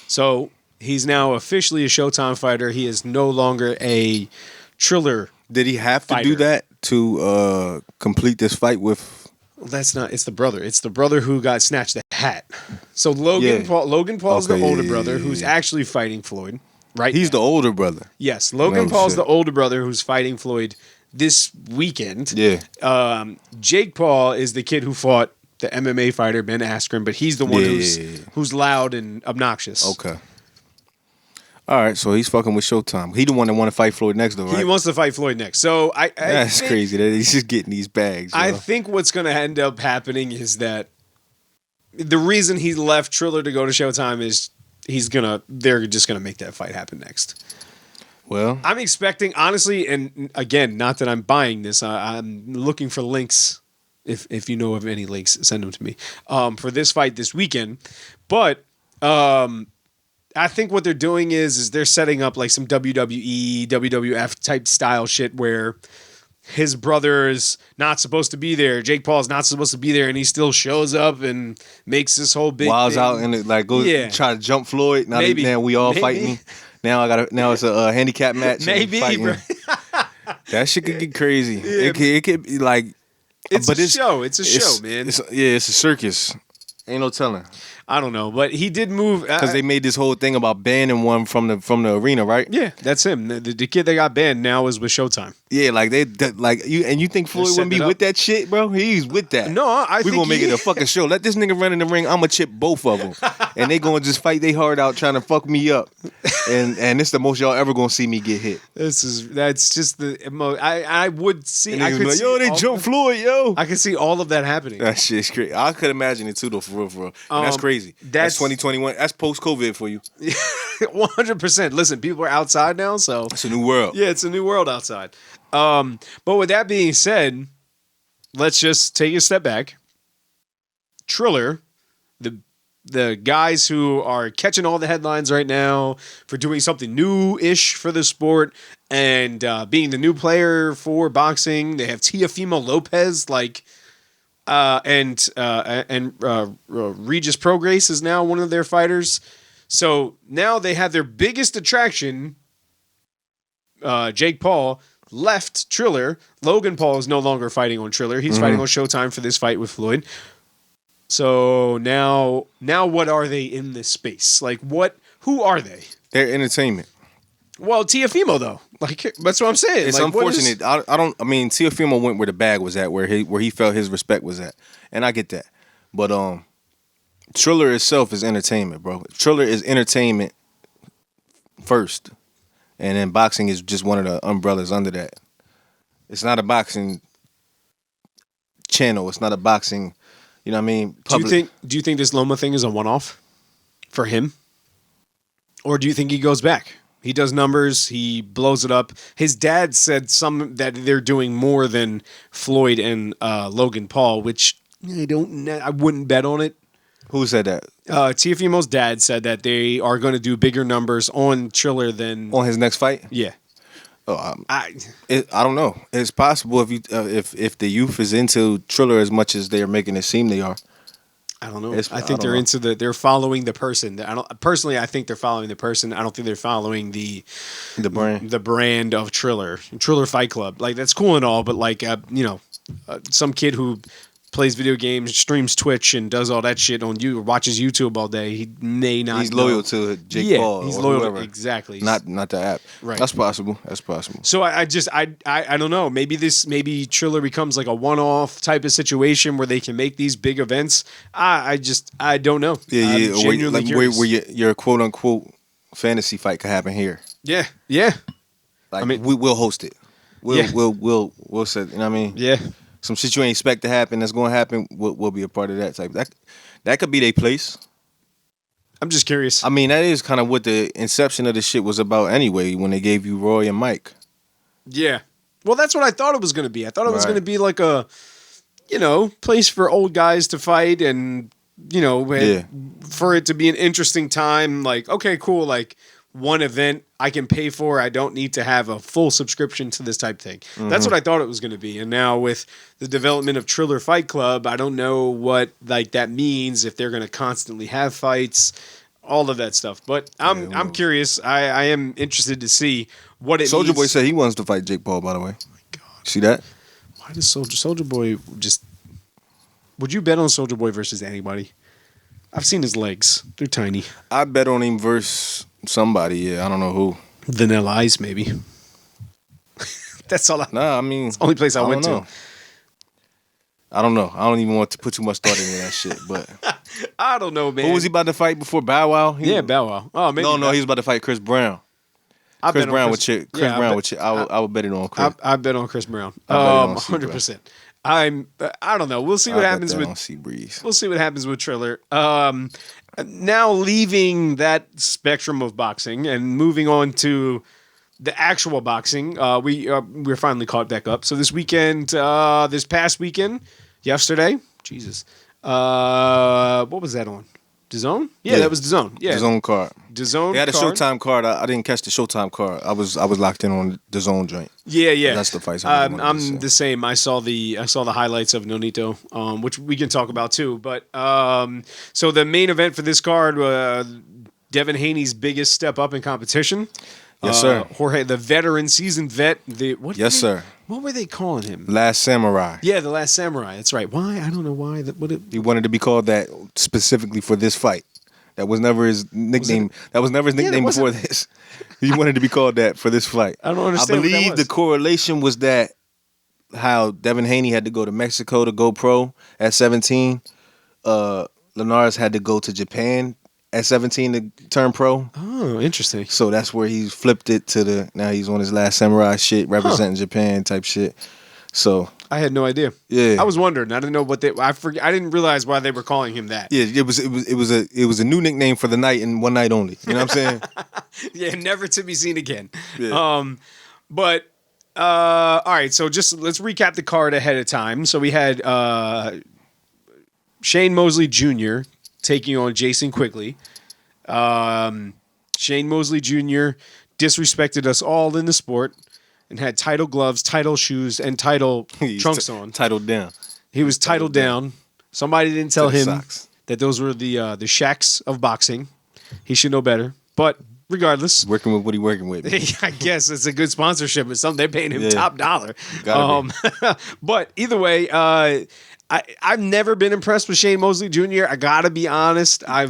So he's now officially a Showtime fighter. He is no longer a Triller. Did he have to fighter. do that to complete this fight with? Well, that's not. It's the brother. It's the brother who got snatched the hat. So Logan Yeah. Paul. Logan Paul's Okay, the older yeah, brother yeah, who's yeah. actually fighting Floyd. Right. He's the older brother. Yes, Logan Oh, Paul's shit. the older brother who's fighting Floyd this weekend. Yeah. Jake Paul is the kid who fought the MMA fighter Ben Askren, but he's the one who's loud and obnoxious. Okay. All right, so he's fucking with Showtime. He the one that want to fight Floyd next, though, right? He wants to fight Floyd next. So I That's think, crazy that he's just getting these bags. I yo. think what's going to end up happening is that the reason he left Triller to go to Showtime is they're just gonna make that fight happen next. Well, I'm expecting, honestly, and again, not that I'm buying this. I'm looking for links. If you know of any links, send them to me for this fight this weekend. But I think what they're doing is they're setting up like some WWE, WWF type style shit where his brother is not supposed to be there. Jake Paul's not supposed to be there, and he still shows up and makes this whole big Wilds thing. out and it, like goes try to jump Floyd. Now, Maybe. now we all Maybe. fighting. Now it's a handicap match. and Maybe, fighting. bro. That shit could get crazy. Yeah. It could be like. It's but a show. It's a show, man. It's a circus. Ain't no telling. I don't know, but he did move Because they made this whole thing about banning one from the arena, right? Yeah, that's him. The kid that got banned now is with Showtime. Yeah, like you think Floyd wouldn't be with that shit, bro? He's with that. No, I we think gonna make it a fucking show. Let this nigga run in the ring. I'ma chip both of them, and they gonna just fight their heart out trying to fuck me up. And this the most y'all ever gonna see me get hit. That's just the I would see. And I niggas could be like, see yo, they all- jumped Floyd, yo. I could see all of that happening. That shit's crazy. I could imagine it too, though, for real. And that's crazy. That's 2021. That's post-COVID for you. 100%. Listen, people are outside now, so It's a new world. yeah, it's a new world outside. But with that being said, let's just take a step back. Triller, the guys who are catching all the headlines right now for doing something new-ish for the sport and being the new player for boxing. They have Teofimo Lopez, and Regis Prograis is now one of their fighters. So now they have their biggest attraction. Jake Paul left Triller. Logan Paul is no longer fighting on Triller. He's fighting on Showtime for this fight with Floyd. So now what are they in this space? Like who are they? They're entertainment. Well, Teofimo though. Like that's what I'm saying. It's like, unfortunate. I mean, Teofimo went where the bag was at, where he felt his respect was at, and I get that. But Triller itself is entertainment, bro. Triller is entertainment first, and then boxing is just one of the umbrellas under that. It's not a boxing channel. It's not a boxing. You know what I mean? Do you think this Loma thing is a one-off for him? Or do you think he goes back? He does numbers, he blows it up. His dad said that they're doing more than Floyd and Logan Paul, which I wouldn't bet on it. Who said that? Teofimo's dad said that they are going to do bigger numbers on Triller than On his next fight? yeah. Oh, I don't know. It's possible if the youth is into Triller as much as they are making it seem they are. I don't know. I think don't know. they're following the person. I think they're following the person. I don't think they're following the brand of Triller Fight Club. Like that's cool and all, but like some kid who plays video games, streams Twitch, and does all that shit on you, watches YouTube all day. He may not. He's loyal to Jake Paul. He's or loyal whoever. exactly. Not the app. Right. That's possible. So I don't know. Maybe Triller becomes like a one-off type of situation where they can make these big events. I don't know. Yeah. I'm genuinely curious. Where your quote unquote fantasy fight could happen here. Yeah. Like I mean- we'll host it. We'll set. You know what I mean? Yeah. Some shit you ain't expect to happen that's going to happen. We'll be a part of that type. That could be their place. I'm just curious. I mean, that is kind of what the inception of the shit was about anyway. When they gave you Roy and Mike. Yeah. Well, that's what I thought it was going to be. I thought it was Right. going to be like a, place for old guys to fight and, for it to be an interesting time. Like, okay, cool. Like one event I can pay for. I don't need to have a full subscription to this type thing. That's what I thought it was going to be. And now with the development of Triller Fight Club, I don't know what like that means if they're going to constantly have fights all of that stuff. But I'm curious. I am interested to see what it Soulja means. Boy said he wants to fight Jake Paul, by the way. Oh my God. See that? Why does Soulja Boy just... Would you bet on Soulja Boy versus anybody? I've seen his legs. They're tiny. I bet on him versus somebody, yeah. I don't know who. Vanilla Ice, maybe. That's all. Nah, I mean... It's the only place I went to. I don't know. I don't even want to put too much thought into that shit, but... I don't know, man. Who was he about to fight before Bow Wow? Bow Wow. Oh, maybe. No, he was about to fight Chris Brown. Chris Brown would chick. I would bet it on Chris. I bet on Chris Brown. 100%. I don't know. We'll see what happens with Seabreeze. We'll see what happens with Triller. Now leaving that spectrum of boxing and moving on to the actual boxing, we're finally caught back up. So this weekend, this past weekend, yesterday, Jesus, what was that on? DAZN? Yeah, that was DAZN. Yeah, DAZN card. DAZN. They had a card. Showtime card. I didn't catch the Showtime card. I was locked in on the DAZN joint. Yeah. That's the fights. I'm the same. I saw the highlights of Nonito, which we can talk about too. But so the main event for this card, Devin Haney's biggest step up in competition. Yes, sir. Jorge, the veteran, seasoned vet. Yes, sir. What were they calling him? Last Samurai. Yeah, the Last Samurai. That's right. Why? I don't know why. He wanted to be called that specifically for this fight. That was never his nickname. That was never his nickname before this. He wanted to be called that for this fight. I don't understand. I believe the correlation was that how Devin Haney had to go to Mexico to go pro at 17. Linares had to go to Japan at 17 to turn pro. Oh, interesting. So that's where he flipped it to now he's on his Last Samurai shit, representing Japan type shit. So I had no idea. Yeah, I was wondering. I didn't know what I didn't realize why they were calling him that. Yeah, it was a new nickname for the night and one night only. You know what I'm saying? Yeah, never to be seen again. Yeah. But all right. So just let's recap the card ahead of time. So we had Shane Mosley Jr. taking on Jason Quigley. Shane Mosley Jr. disrespected us all in the sport and had title gloves, title shoes, and title trunks on. Titled down. He was titled down. Somebody didn't tell him socks. that those were the shacks of boxing. He should know better. But regardless, working with what he working with. I guess it's a good sponsorship. It's something they're paying him top dollar. But either way, I've never been impressed with Shane Mosley Jr. I gotta be honest. I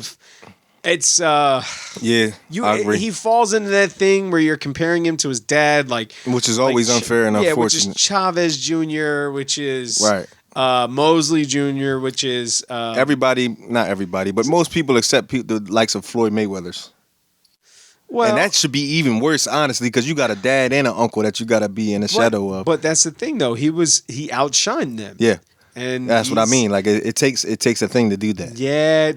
agree. He falls into that thing where you're comparing him to his dad, which is always unfair and unfortunate. Which is Chavez Jr., which is right. Mosley Jr., which is not everybody, but most people accept the likes of Floyd Mayweather's. Well, and that should be even worse, honestly, because you got a dad and an uncle that you got to be in the shadow of. But that's the thing, though. He outshined them. Yeah. And that's what I mean. Like it takes a thing to do that. Yeah,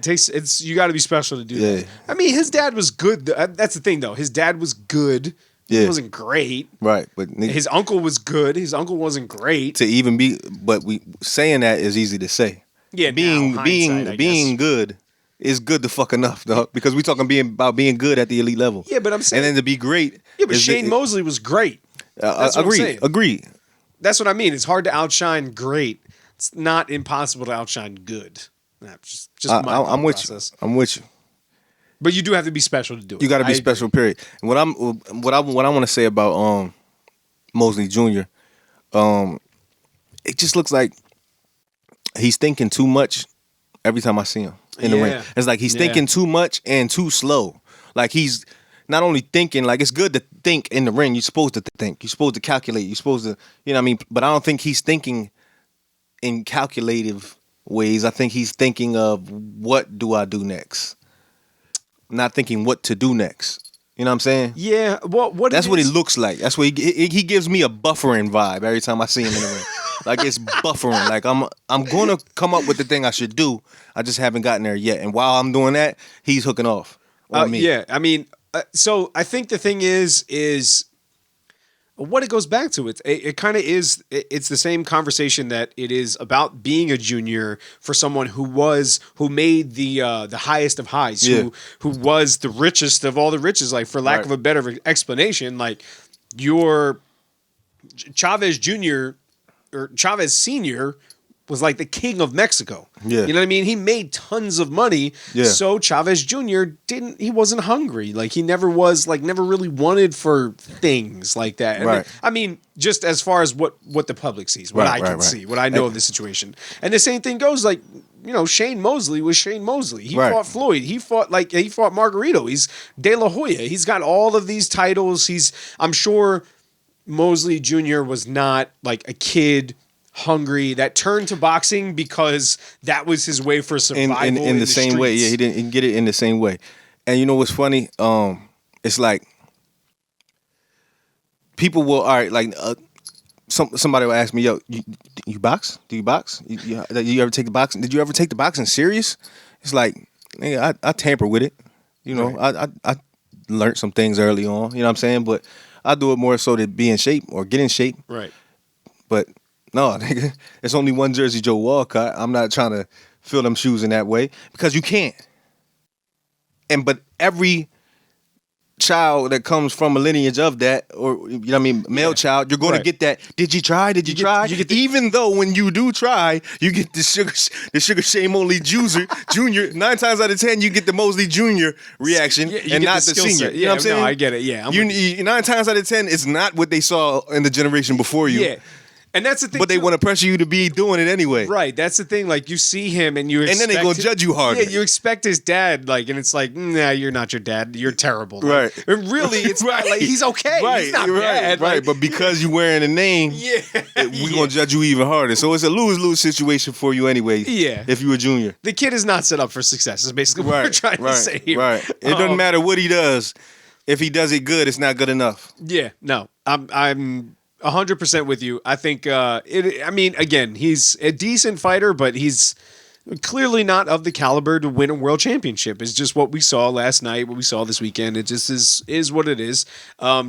you got to be special to do that. I mean, his dad was good. That's the thing, though. His dad was good. Yeah. He wasn't great. Right, but his uncle was good. His uncle wasn't great. To even be, but saying that is easy to say. Yeah, being good is good to fuck enough, though, because we talking about being good at the elite level. Yeah, but I'm saying, and then to be great. Yeah, but Shane Mosley was great. Agreed. That's what I mean. It's hard to outshine great. It's not impossible to outshine good. I'm with you. I'm with you. But you do have to be special to do it. You got to be special. Period. And what I want to say about Mosley Jr. It just looks like he's thinking too much every time I see him in the ring. It's like he's thinking too much and too slow. Like he's not only thinking, like it's good to think in the ring. You're supposed to think. You're supposed to calculate. You're supposed to, you know what I mean? But I don't think he's thinking in calculative ways. I think he's thinking of what do I do next? Not thinking what to do next. You know what I'm saying? Yeah. That's what he looks like. That's what he gives me a buffering vibe every time I see him in the ring. Like it's buffering. Like I'm gonna come up with the thing I should do. I just haven't gotten there yet. And while I'm doing that, he's hooking off on me. Yeah. I mean, so I think the thing is what it goes back to. It kind of is. It's the same conversation that it is about being a junior for someone who made the highest of highs, who was the richest of all the riches. Like for lack of a better explanation, like your Chavez Jr. or Chavez Sr. was like the king of Mexico. Yeah. You know what I mean? He made tons of money. Yeah. So Chavez Jr. he wasn't hungry. Like he never was, like never really wanted for things like that. And Right. I mean, just as far as what the public sees, what I can see, what I know of the situation. And the same thing goes, like, you know, Shane Mosley was Shane Mosley. He fought Floyd. He fought Margarito. He's De La Hoya. He's got all of these titles. I'm sure Mosley Jr. was not like a kid hungry that turned to boxing because that was his way for survival in the same way. Yeah, he didn't get it in the same way. And you know what's funny? It's like people will somebody will ask me, yo, you box? Do you box? You ever take the boxing? Did you ever take the boxing serious? It's like, nigga, I tamper with it. You know, I learned some things early on. You know what I'm saying? But I do it more so to be in shape or get in shape. Right. But no, nigga, it's only one Jersey Joe Walcott. I'm not trying to fill them shoes in that way because you can't. But every child that comes from a lineage of that, or you know what I mean, male child, you're going to get that. Did you try? Did you try? Even though when you do try, you get the sugar shame only Junior. 9 times out of 10, you get the Mosley Jr. reaction and not the senior. Set. You know what I'm saying? No, I get it. Yeah, 9 times out of 10, it's not what they saw in the generation before you. Yeah. And that's the thing. But they want to pressure you to be doing it anyway. Right. That's the thing. Like, you see him and you expect... And then they go judge you harder. Yeah, you expect his dad, like, and it's like, nah, you're not your dad. You're terrible. Like, right. And really, it's not like, he's okay. Right. He's not Right. bad. Like, But because you're wearing a name, we're going to judge you even harder. So it's a lose-lose situation for you anyway. Yeah. If you're a junior. The kid is not set up for success, is basically what we're trying to say here. Right. It doesn't matter what he does. If he does it good, it's not good enough. Yeah. No. I'm 100% with you. I think, I mean, again, he's a decent fighter, but he's clearly not of the caliber to win a world championship. It's just what we saw last night, what we saw this weekend. It just is what it is.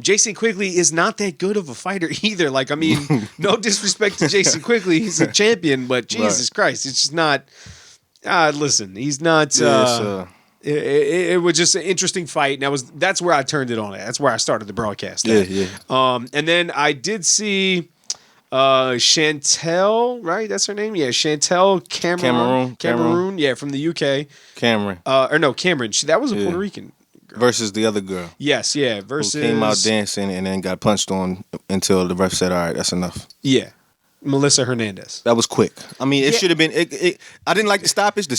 Jason Quigley is not that good of a fighter either. Like, I mean, no disrespect to Jason Quigley. He's a champion, but Jesus Christ, it's just not, listen, he's not, it was just an interesting fight, and that's where I turned it on. That's where I started the broadcast. Yeah. And then I did see Chantel, right? That's her name. Yeah, Chantel Cameroon. Yeah, from the UK. Cameron. Cameron. That was a Puerto Rican girl. Versus the other girl. Yes, yeah. Versus who came out dancing and then got punched on until the ref said, "All right, that's enough." Yeah. Melissa Hernandez. That was quick. I mean, it should have been. I didn't like the stoppage. The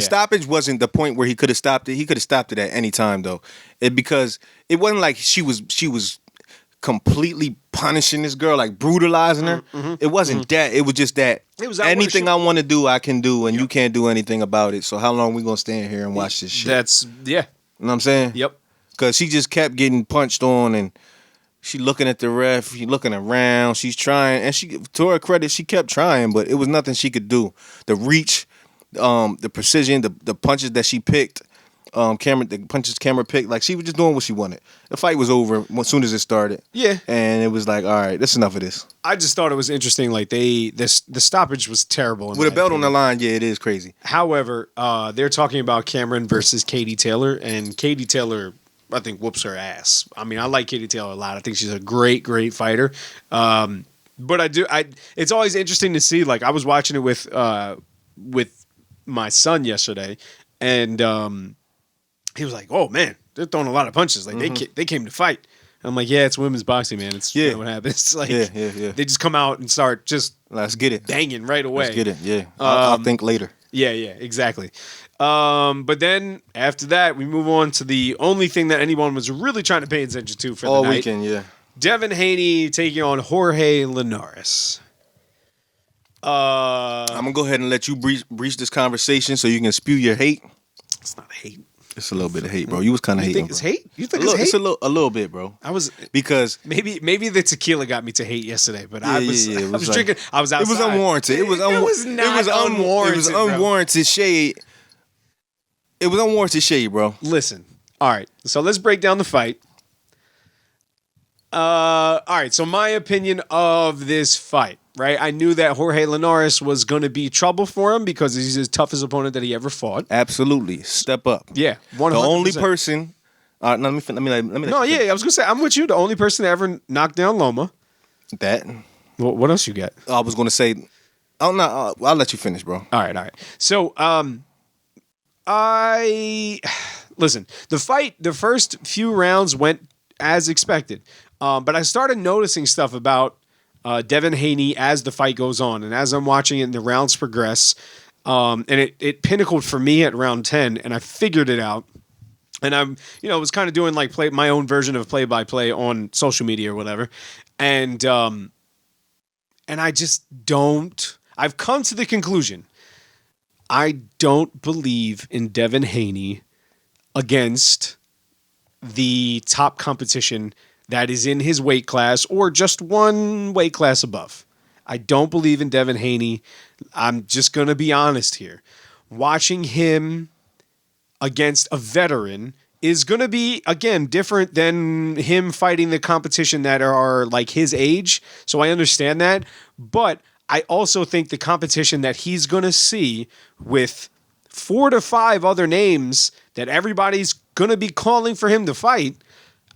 stoppage wasn't the point where he could have stopped it. He could have stopped it at any time though, because it wasn't like she was completely punishing this girl, like brutalizing her. It wasn't that. It was just that. It was anything I want to do, I can do, and you can't do anything about it. So how long we gonna stand here and watch this shit? You know what I'm saying? Yep. Because she just kept getting punched on and. She looking at the ref, she looking around, she's trying, and she, to her credit, she kept trying, but it was nothing she could do. The reach, the precision, the punches that she picked, the punches Cameron picked, like she was just doing what she wanted. The fight was over as soon as it started. Yeah. And it was like, all right, that's enough of this. I just thought it was interesting, like the stoppage was terrible. With a belt on the line, yeah, it is crazy. However, they're talking about Cameron versus Katie Taylor, and Katie Taylor, I think, whoops her ass. I mean, I like Katie Taylor a lot. I think she's a great fighter. But it's always interesting to see. Like, I was watching it with my son yesterday, and he was like, "Oh man, they're throwing a lot of punches. Like they came to fight." I'm like, "Yeah, it's women's boxing, man. It's what happens. Like, they just come out and start just let's get it banging right away. Let's get it. Yeah, I'll think later. Yeah, exactly. But then after that, we move on to the only thing that anyone was really trying to pay attention to for the night. All weekend, yeah. Devin Haney taking on Jorge Linares. I'm going to go ahead and let you breach this conversation so you can spew your hate. It's not hate. It's a little bit of hate, bro. You was kind of hating. You think it's hate? You think it's hate? It's a little bit, bro. Because maybe the tequila got me to hate yesterday, but I was drinking. I was outside. It was unwarranted. It was unwarranted shade. It was unwarranted shade, bro. Listen. All right. So let's break down the fight. All right. So my opinion of this fight, right? I knew that Jorge Linares was going to be trouble for him because he's his toughest opponent that he ever fought. Absolutely. Step up. Yeah. 100%. The only person. Let me. No, yeah. I was going to say, I'm with you. The only person that ever knocked down Loma. That. What else you got? I was going to say I'll not. I'll let you finish, bro. All right. So, I listen. The first few rounds went as expected, but I started noticing stuff about Devin Haney as the fight goes on, and as I'm watching it and the rounds progress, and it pinnacled for me at round 10, and I figured it out. And I'm, was kind of doing like my own version of play by play on social media or whatever, and I just don't. I've come to the conclusion. I don't believe in Devin Haney against the top competition that is in his weight class or just one weight class above. I don't believe in Devin Haney. I'm just going to be honest here. Watching him against a veteran is going to be, again, different than him fighting the competition that are like his age. So I understand that. But I also think the competition that he's going to see with 4 to 5 other names that everybody's going to be calling for him to fight,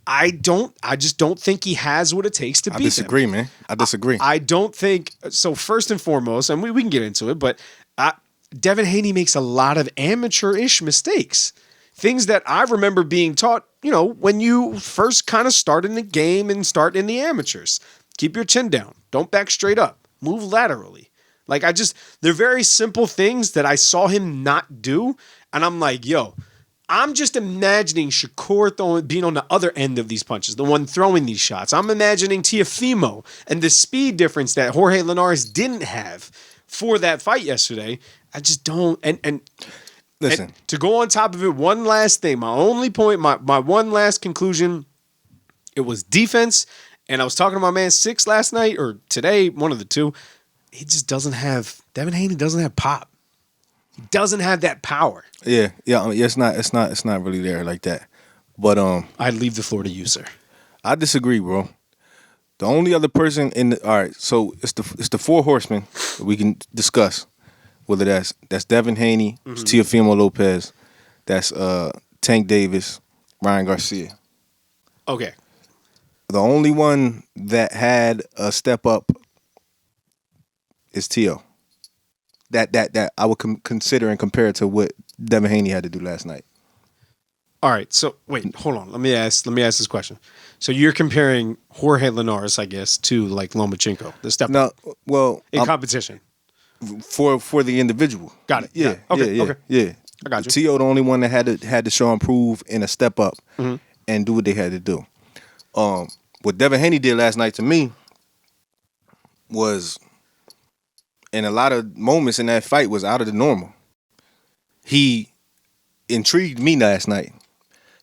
I just don't think he has what it takes to beat them. I disagree, man. I disagree. I don't think so. First and foremost, and we can get into it, but Devin Haney makes a lot of amateur-ish mistakes. Things that I remember being taught, when you first kind of start in the game and start in the amateurs. Keep your chin down. Don't back straight up. Move laterally. Like they're very simple things that I saw him not do. And I'm like, I'm just imagining Shakur being on the other end of these punches, the one throwing these shots. I'm imagining Teofimo and the speed difference that Jorge Linares didn't have for that fight yesterday. I just don't. And listen, and to go on top of it, one last thing. My only point, my one last conclusion, it was defense. And I was talking to my man Six last night or today, one of the two. He just doesn't have, Devin Haney doesn't have pop. He doesn't have that power. Yeah. It's not really there like that. But I'd leave the floor to you, sir. I disagree, bro. The only other person all right, so it's the 4 horsemen that we can discuss. Whether that's Devin Haney, it's Teofimo Lopez, that's Tank Davis, Ryan Garcia. Okay. The only one that had a step up is Teo. That I would consider and compare to what Devin Haney had to do last night. All right, so wait, hold on. Let me ask this question. So you're comparing Jorge Linares, I guess, to like Lomachenko, the step up. No, well, in competition for the individual. Got it. Yeah. Okay. I got you. Teo, the only one that had to show and prove in a step up and do what they had to do. What Devin Haney did last night to me was, in a lot of moments in that fight, was out of the normal. He intrigued me last night.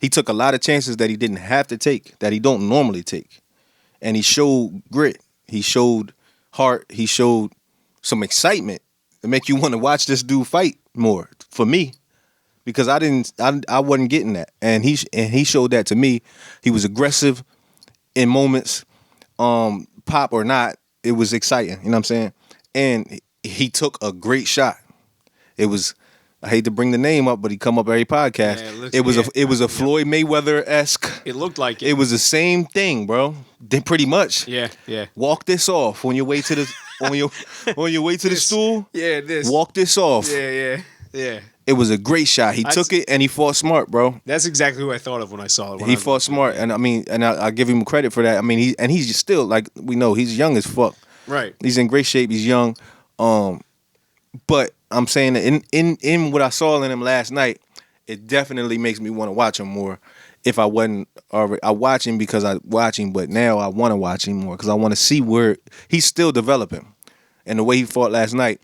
He took a lot of chances that he didn't have to take, that he don't normally take. And he showed grit. He showed heart. He showed some excitement to make you want to watch this dude fight more, for me. Because I wasn't getting that. And he showed that to me. He was aggressive in moments, pop or not, it was exciting. You know what I'm saying? And he took a great shot. It was, I hate to bring the name up, but he come up every podcast. Yeah, it was a Floyd Mayweather-esque. It looked like it. It was the same thing, bro. Pretty much. Yeah. Walk this off on your way to the on your way to the stool. Yeah, this. Walk this off. Yeah. It was a great shot. He took it and he fought smart, bro. That's exactly who I thought of when I saw it. He fought smart, and I give him credit for that. I mean, he's still, like we know, he's young as fuck. Right. He's in great shape. He's young. But I'm saying that in what I saw in him last night, it definitely makes me want to watch him more. If I wasn't already, I watch him because I watch him, but now I want to watch him more because I want to see where he's still developing. And the way he fought last night,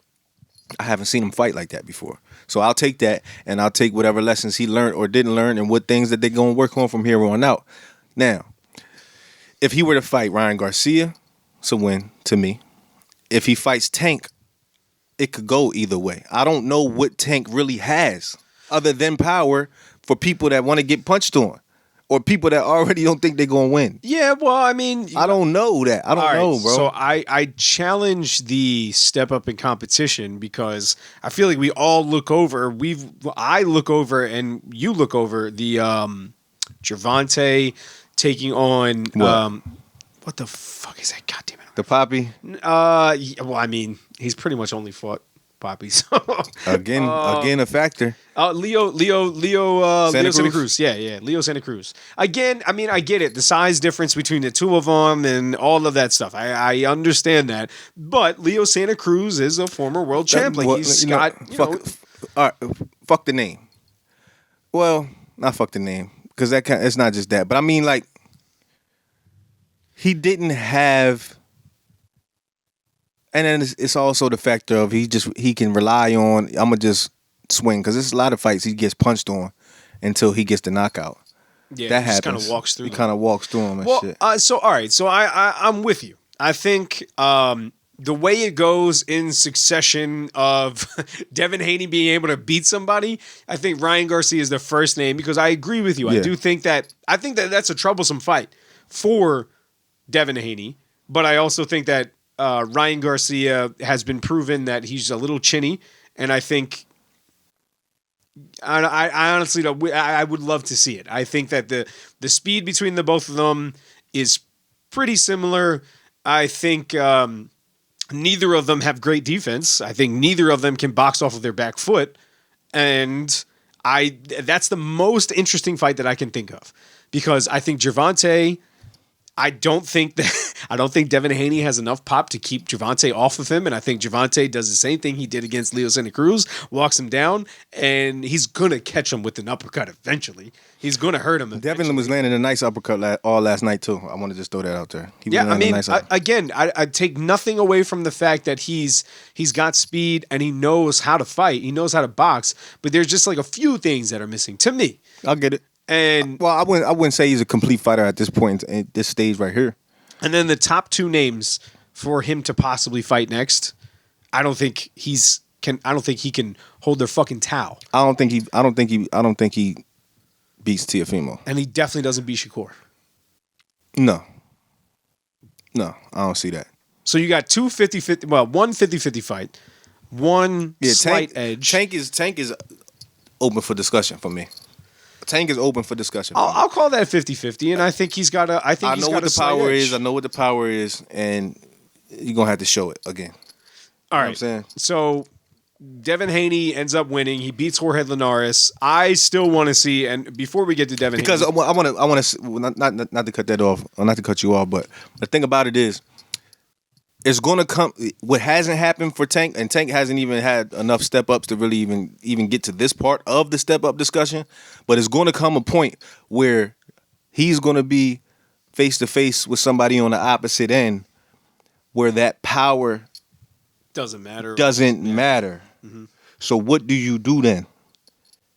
I haven't seen him fight like that before. So I'll take that, and I'll take whatever lessons he learned or didn't learn and what things that they're going to work on from here on out. Now, if he were to fight Ryan Garcia, it's a win to me. If he fights Tank, it could go either way. I don't know what Tank really has other than power for people that want to get punched on or people that already don't think they're going to win. Yeah, well, I mean... I don't know that. I don't know, bro. So I challenge the step up in competition because I feel like we all look over. I look over and you look over the Gervonta taking on What the fuck is that? God damn it. The Poppy. Well, I mean, he's pretty much only fought Poppy. So Again a factor. Leo Santa Santa Cruz? Cruz. Yeah, Leo Santa Cruz. Again, I mean, I get it. The size difference between the two of them and all of that stuff. I understand that. But Leo Santa Cruz is a former world champ. Like, he's got, fuck the name. Well, not fuck the name, because it's not just that. But I mean, like, he didn't have. And then it's also the factor of he can rely on, I'm gonna just swing, because there's a lot of fights he gets punched on until he gets the knockout. Yeah, that he just happens. kind of walks through. He kind of walks through them and shit. So all right, so I'm with you. I think the way it goes in succession of Devin Haney being able to beat somebody, I think Ryan Garcia is the first name, because I agree with you. Yeah. I think that's a troublesome fight for Devin Haney, but I also think that Ryan Garcia has been proven that he's a little chinny, and I think I honestly don't. I would love to see it. I think that the speed between the both of them is pretty similar. I think neither of them have great defense. I think neither of them can box off of their back foot, and that's the most interesting fight that I can think of, because I think Gervonta. I don't think Devin Haney has enough pop to keep Gervonta off of him, and I think Gervonta does the same thing he did against Leo Santa Cruz, walks him down, and he's gonna catch him with an uppercut eventually. He's gonna hurt him. Devin was landing a nice uppercut all last night too. I want to just throw that out there. I take nothing away from the fact that he's got speed and he knows how to fight. He knows how to box, but there's just like a few things that are missing to me. I'll get it. And well, I wouldn't say he's a complete fighter at this point, at this stage right here. And then the top two names for him to possibly fight next, I don't think he can hold their fucking towel. I don't think he beats Teofimo. And he definitely doesn't beat Shakur. No, I don't see that. So you got two 50-50, well, one 50-50 fight, one slight edge. Tank is open for discussion for me. Tank is open for discussion. I'll call that 50-50, and I think he's got a. I know what the power is. I know what the power is, and you're gonna have to show it again. All right. I'm saying? So Devin Haney ends up winning. He beats Jorge Linares. I still want to see, and before we get to Devin, because Haney, I want to not to cut that off, or not to cut you off, but the thing about it is, it's gonna come. What hasn't happened for Tank, and Tank hasn't even had enough step ups to really even get to this part of the step up discussion. But it's going to come a point where he's going to be face to face with somebody on the opposite end, where that power doesn't matter. Mm-hmm. So what do you do then?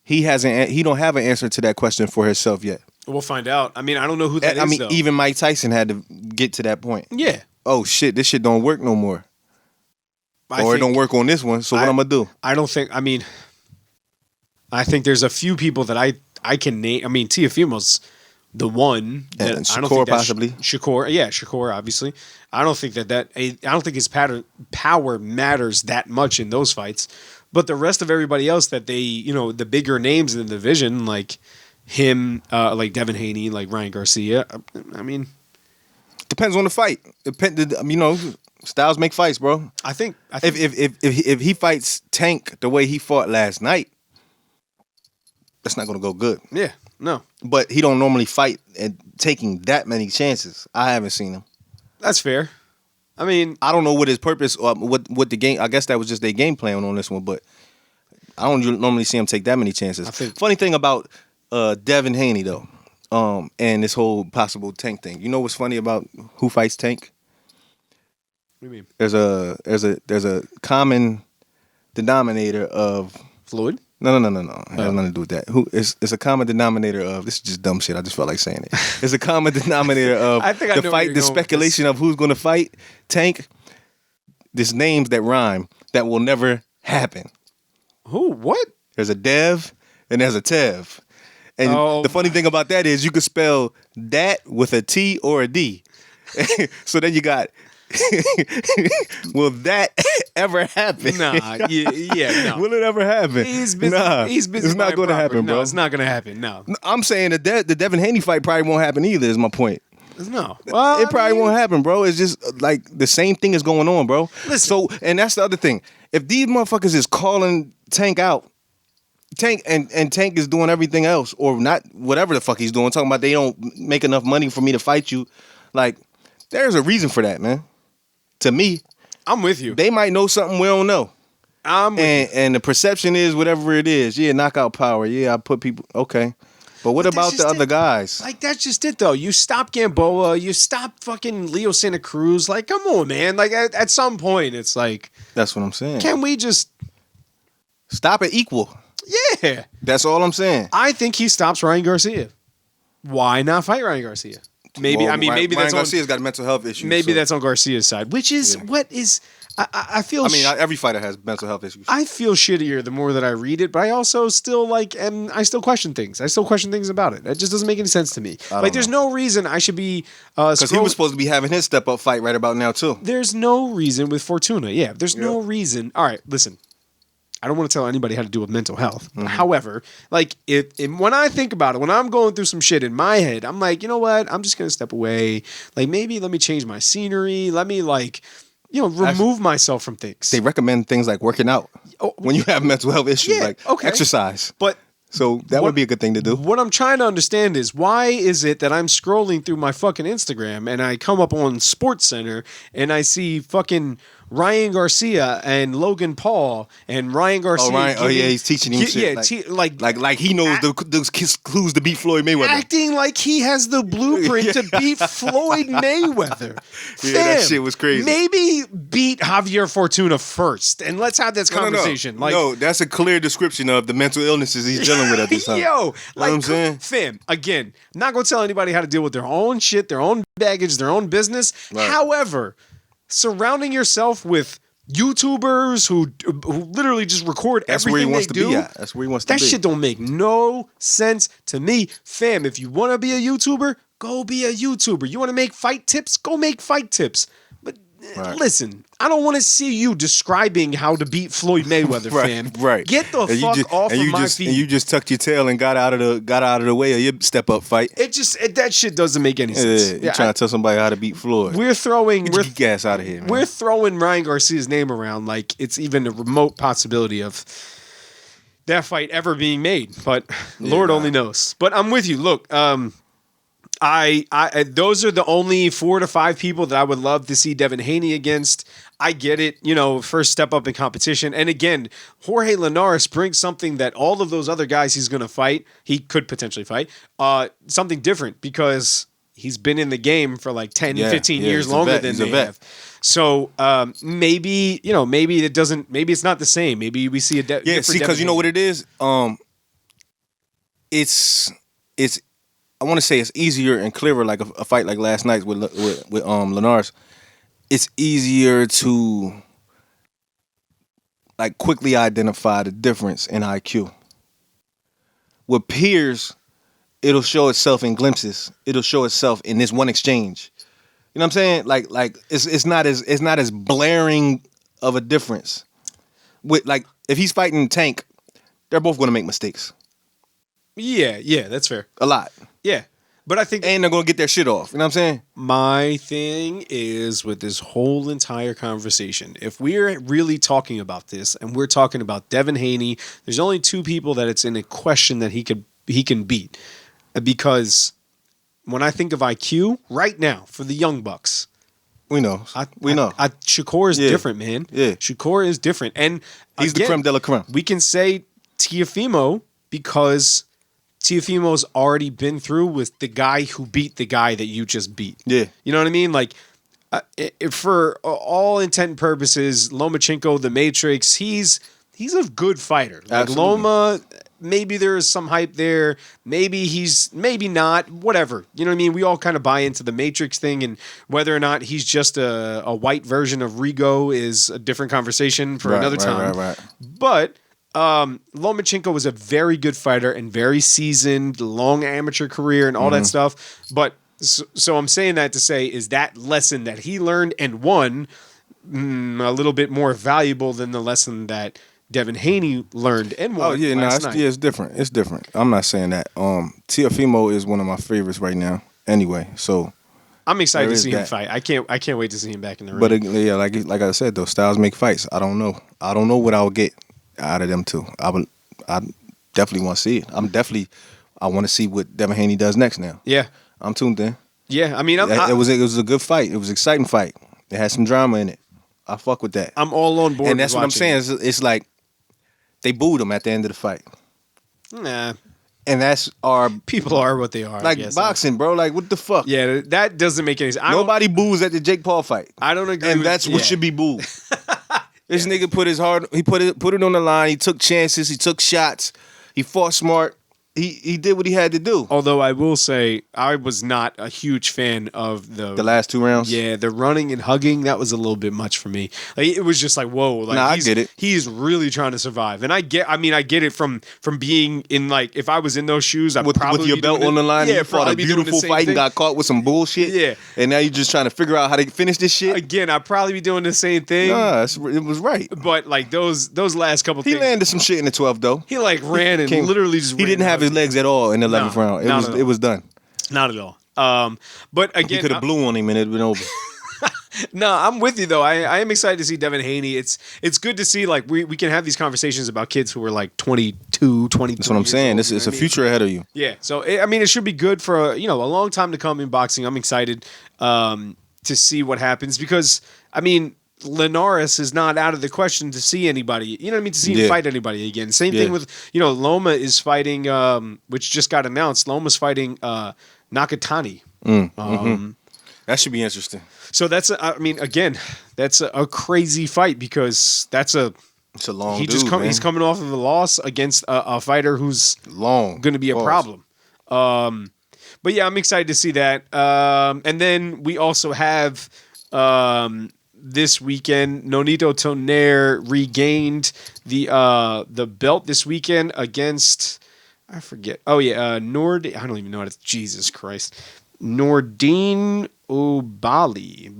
He don't have an answer to that question for himself yet. We'll find out. I mean, I don't know who that is. I mean, though. even Mike Tyson had to get to that point. Yeah. Oh shit, this shit don't work no more. Or it don't work on this one, so what I'm gonna do? I think there's a few people that I can name. I mean, Teofimo's the one that and Shakur, I don't think possibly. Shakur, obviously. I don't think I don't think his power matters that much in those fights. But the rest of everybody else that the bigger names in the division, like him, like Devin Haney, like Ryan Garcia. I mean, depends on the fight. Styles make fights, bro. I think if he fights Tank the way he fought last night, that's not gonna go good. Yeah, no. But he don't normally fight and taking that many chances. I haven't seen him. That's fair. I mean, I don't know what his purpose or what the game. I guess that was just their game plan on this one. But I don't normally see him take that many chances. Funny thing about Devin Haney though, and this whole possible Tank thing. You know what's funny about who fights Tank? What do you mean? There's a common denominator of Floyd. No. It has nothing to do with that. It's a common denominator of, this is just dumb shit. I just felt like saying it. It's a common denominator of the speculation of who's going to fight Tank. There's names that rhyme that will never happen. Who? What? There's a Dev and there's a Tev. And the funny thing about that is you could spell that with a T or a D. So then you got... Will that ever happen? Nah, no. Will it ever happen? He's busy. It's not going to happen, bro. No, it's not going to happen. No. I'm saying the Devin Haney fight probably won't happen either. Is my point. No. Well, It probably won't happen, bro. It's just like the same thing is going on, bro. Listen. So, and that's the other thing. If these motherfuckers is calling Tank out, Tank and Tank is doing everything else, or not, whatever the fuck he's doing, talking about they don't make enough money for me to fight you. Like, there's a reason for that, man. To me, I'm with you. they might know something we don't know. And the perception is whatever it is. Yeah, knockout power. Yeah, I put people. Okay. But what about the other guys? Like, that's just it, though. You stop Gamboa. You stop fucking Leo Santa Cruz. Like, come on, man. Like, at some point, it's like... That's what I'm saying. Can we just... Stop it equal. Yeah. That's all I'm saying. I think he stops Ryan Garcia. Why not fight Ryan Garcia? Maybe, well, maybe Ryan that's Garcia's got mental health issues. Maybe that's on Garcia's side, which is what is... I feel... every fighter has mental health issues. I feel shittier the more that I read it, but I also still I still question things. I still question things about it. It just doesn't make any sense to me. Like, there's no reason I should be... Because he was supposed to be having his step-up fight right about now, too. There's no reason with Fortuna. Yeah, there's no reason. All right, listen. I don't want to tell anybody how to deal with mental health. Mm-hmm. However, like, if when I think about it, when I'm going through some shit in my head, I'm like, you know what? I'm just going to step away. Like, maybe let me change my scenery. Let me, like... remove myself from things. They recommend things like working out when you have mental health issues, exercise. But so that would be a good thing to do. What I'm trying to understand is, why is it that I'm scrolling through my fucking Instagram and I come up on Sports Center and I see fucking Ryan Garcia and Logan Paul and Ryan Garcia. He's teaching him shit. Yeah, like he knows the clues to beat Floyd Mayweather. Acting like he has the blueprint to beat Floyd Mayweather. Yeah, that shit was crazy. Maybe beat Javier Fortuna first, and let's have this conversation. No, that's a clear description of the mental illnesses he's dealing with at this time. Yo, what I'm saying? Fam, again, not going to tell anybody how to deal with their own shit, their own baggage, their own business. Right. However, surrounding yourself with YouTubers who literally just record everything they do. That's where he wants to be. That shit don't make no sense to me. Fam, if you want to be a YouTuber, go be a YouTuber. You want to make fight tips? Go make fight tips. But listen, I don't want to see you describing how to beat Floyd Mayweather, fam. Right. Get the fuck off of my feet. And you just tucked your tail and got out of the way of your step up fight. That shit doesn't make any sense. You're trying to tell somebody how to beat Floyd. Get your geek ass out of here, man. We're throwing Ryan Garcia's name around like it's even a remote possibility of that fight ever being made. But Lord only knows. But I'm with you. Look, I those are the only 4 to 5 people that I would love to see Devin Haney against. I get it, first step up in competition. And again, Jorge Linares brings something that all of those other guys he could potentially fight, something different, because he's been in the game for like 10, 15 years longer than they have. So maybe it's not the same. Maybe we see because you know what it is? It's I want to say it's easier and clearer, like a fight like last night's with Linares. It's easier to like quickly identify the difference in IQ. With peers, it'll show itself in glimpses. It'll show itself in this one exchange. You know what I'm saying? Like it's not as blaring of a difference. With like if he's fighting Tank, they're both going to make mistakes. Yeah, that's fair. A lot. Yeah. But I think... And they're going to get their shit off. You know what I'm saying? My thing is with this whole entire conversation, if we're really talking about this and we're talking about Devin Haney, there's only 2 people that it's in a question that he can beat. Because when I think of IQ, right now, for the Young Bucks... We know. Shakur is different, man. Yeah. Shakur is different. And he's the creme de la creme. We can say Teofimo because... Teofimo's already been through with the guy who beat the guy that you just beat. Yeah. You know what I mean? Like, for all intent and purposes, Lomachenko, the Matrix, he's a good fighter. Like, Loma, maybe there's some hype there. Maybe not. Whatever. You know what I mean? We all kind of buy into the Matrix thing, and whether or not he's just a white version of Rigo is a different conversation for another time. Right. But... Lomachenko was a very good fighter and very seasoned, long amateur career and all that stuff. But so I'm saying that to say, is that lesson that he learned and won a little bit more valuable than the lesson that Devin Haney learned and won? Oh yeah, it's different. It's different. I'm not saying that. Teofimo is one of my favorites right now. Anyway, so I'm excited There to is see him that. fight. I can't wait to see him back in the ring. But yeah, like I said though, styles make fights. I don't know. I don't know what I would get out of them two. I definitely want to see it. I want to see what Devin Haney does next now. yeah. I'm tuned in. Yeah. I mean, It was a good fight. It was an exciting fight. It had some drama in it. I fuck with that. I'm all on board. And that's with what I'm watching saying. It's like they booed him at the end of the fight. Nah. And that's our People are what they are. I like guess. boxing, bro. Like what the fuck? Yeah, that doesn't make any sense. Nobody boos at the Jake Paul fight. I don't agree. And with, that's what should be booed. This nigga put his heart. He put it on the line. He took chances. He took shots. He fought smart. He did what he had to do. Although I will say I was not a huge fan of The last 2 rounds. Yeah, the running and hugging, that was a little bit much for me. Like it was just like, whoa, like Nah, I get it. He's really trying to survive. And I get it from being in like if I was in those shoes, I'd probably with your be belt doing on the line, yeah, and you fought a probably be doing the beautiful same fight thing. and got caught with some bullshit. Yeah. And now you're just trying to figure out how to finish this shit. Again, I'd probably be doing the same thing. Nah, it was right. But like those last couple He things. landed some shit in the 12th though. He like ran and literally just He didn't have his legs at all in the 11th No, round. not at all. It was done. Not at all. But He again, could have blew on him and it'd been over. no, I'm with you though. I am excited to see Devin Haney. It's good to see like we can have these conversations about kids who are like 22, 23. That's what I'm saying. This is a future ahead of you. Yeah. So it should be good for a long time to come in boxing. I'm excited to see what happens because Linares is not out of the question to see anybody. You know what I mean? To see him fight anybody again. Same thing with Loma is fighting, which just got announced. Loma's fighting Nakatani. That should be interesting. So that's that's a crazy fight because it's a long. He's coming off of a loss against a fighter who's long going to be a problem. But yeah, I'm excited to see that. And then we also have this weekend, Nonito Tonnerre regained the belt this weekend against I forget. Oh yeah, I don't even know what it's. Jesus Christ, Nordine Obali.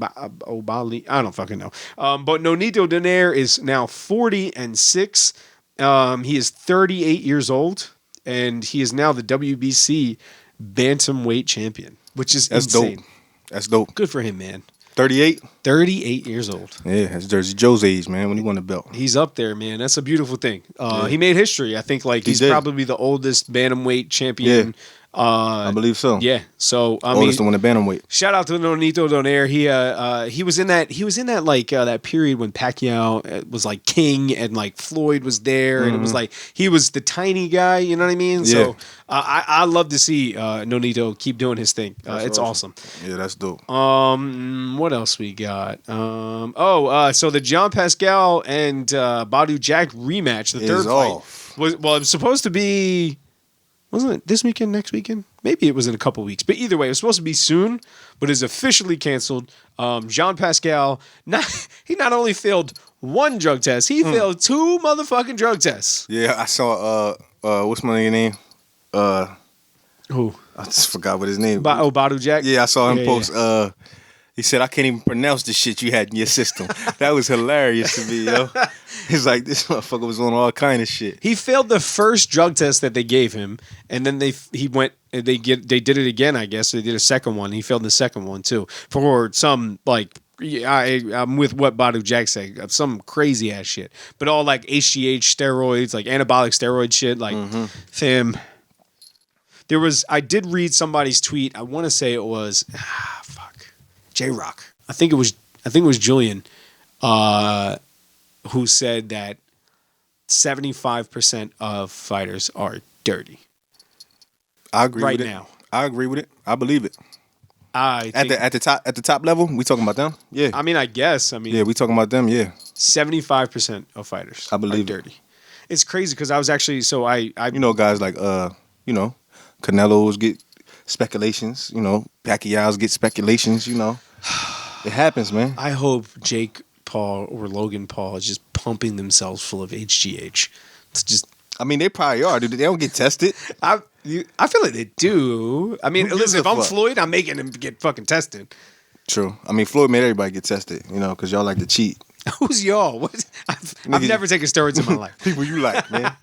I don't fucking know. But Nonito Tonnerre is now 40-6. He is 38 years old, and he is now the WBC bantamweight champion, which is insane. Dope. That's dope. Good for him, man. 38? 38 years old. Yeah, that's Jersey Joe's age, man, when he won the belt. He's up there, man. That's a beautiful thing. He made history. I think he's probably the oldest bantamweight champion. I believe so. Yeah. So oldest to win a bantamweight. Shout out to Nonito Tonnerre. He was in that that period when Pacquiao was like king and like Floyd was there and it was like he was the tiny guy. You know what I mean? Yeah. So I love to see Nonito keep doing his thing. It's awesome. Yeah, that's dope. What else we got? So the John Pascal and Badu Jack rematch, the third fight it was supposed to be. Wasn't it this weekend, next weekend? Maybe it was in a couple weeks. But either way, it was supposed to be soon, but is officially canceled. Jean Pascal, he not only failed one drug test, he failed 2 motherfucking drug tests. Yeah, I saw, what's my nigga name? Who? I just forgot what his name was. Badu Jack? Yeah, I saw him post, he said, I can't even pronounce the shit you had in your system. That was hilarious to me, yo. He's like, this motherfucker was on all kind of shit. He failed the first drug test that they gave him, and then they did it again, I guess. They did a second one. He failed the second one, too, for some, I'm with what Badu Jack said, some crazy-ass shit. But all, HGH steroids, anabolic steroid shit, fam. I did read somebody's tweet. I want to say it was, J-Rock. I think it was Julian, who said that 75% of fighters are dirty. I agree right with it. now. I agree with it. I believe it. At the top level, we talking about them? Yeah. I guess. Yeah, we talking about them, yeah. 75% of fighters I believe are dirty. It's crazy because I was actually guys like Canelo's get speculations, Pacquiao's get speculations, It happens, man. I hope Jake Paul or Logan Paul is just pumping themselves full of HGH. It's just. They probably are, dude. They don't get tested. I feel like they do. Listen, if I'm Floyd, I'm making him get fucking tested. True. Floyd made everybody get tested, because y'all like to cheat. Who's y'all? What? I've never taken steroids in my life. People you like, man.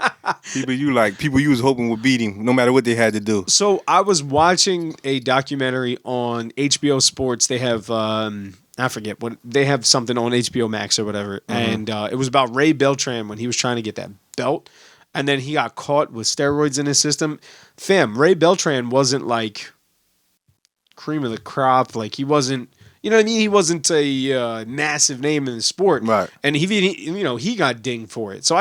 People you was hoping would beat him, no matter what they had to do. So I was watching a documentary on HBO Sports. They have I forget what they have, something on HBO Max or whatever, and it was about Ray Beltran when he was trying to get that belt, and then he got caught with steroids in his system. Fam, Ray Beltran wasn't like cream of the crop. Like he wasn't. You know what I mean? He wasn't a massive name in the sport, right? And he got dinged for it. So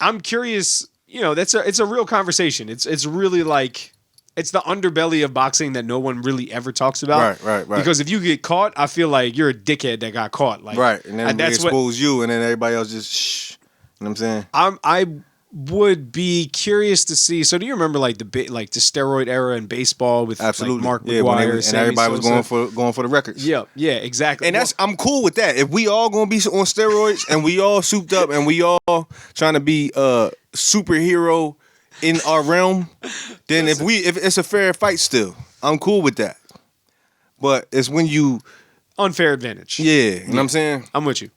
I'm curious. You know, it's a real conversation. It's really like it's the underbelly of boxing that no one really ever talks about. Right. Because if you get caught, I feel like you're a dickhead that got caught. Like, right, and then they expose you, and then everybody else just shh. You know what I'm saying? I would be curious to see. So do you remember like the steroid era in baseball with absolutely like Mark McGwire, and everybody was going for the records. Yeah, exactly. And I'm cool with that. If we all gonna be on steroids and we all souped up and we all trying to be superhero in our realm, then if it's a fair fight still, I'm cool with that. But it's when you unfair advantage. Yeah, you know what I'm saying? I'm with you.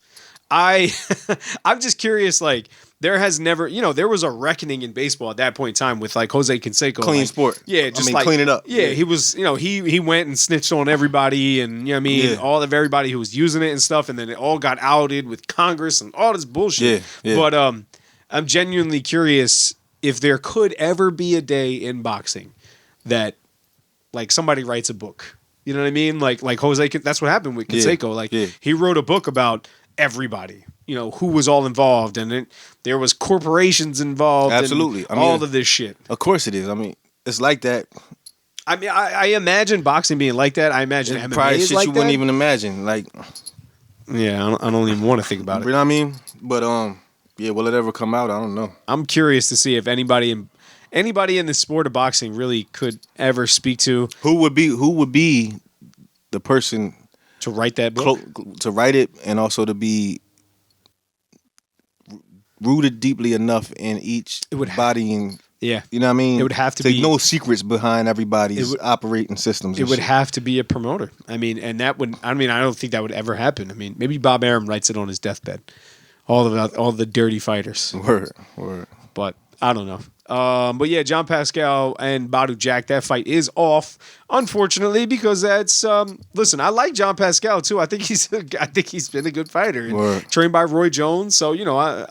I'm just curious, like, there has never, there was a reckoning in baseball at that point in time with like Jose Canseco. Clean sport. Yeah, just like clean it up. Yeah, he was, he went and snitched on everybody and you know what I mean, Yeah. all of everybody who was using it and stuff, and then it all got outed with Congress and all this bullshit. Yeah. But I'm genuinely curious if there could ever be a day in boxing that like somebody writes a book. You know what I mean? Like Jose, that's what happened with Canseco. He wrote a book about everybody, who was all involved, and there was corporations involved. Absolutely. And all of this shit. Of course it is. I mean, it's like that. I mean, I imagine boxing being like that. I imagine MMA probably is shit like you that. wouldn't even imagine. Like, yeah, I don't even want to think about it. You know what I mean? But yeah, will it ever come out? I don't know. I'm curious to see if anybody in the sport of boxing really could ever speak to who would be the person to write that book, to write it, and also to be rooted deeply enough in each body, and you know what I mean. It would have to be no secrets behind everybody's operating systems. It would have to be a promoter. I mean, and that would. I mean, I don't think that would ever happen. I mean, maybe Bob Arum writes it on his deathbed. All the dirty fighters. Word. But I don't know. But yeah, John Pascal and Badu Jack, that fight is off, unfortunately, because that's listen, I like John Pascal too. I think he's been a good fighter. And trained by Roy Jones. So,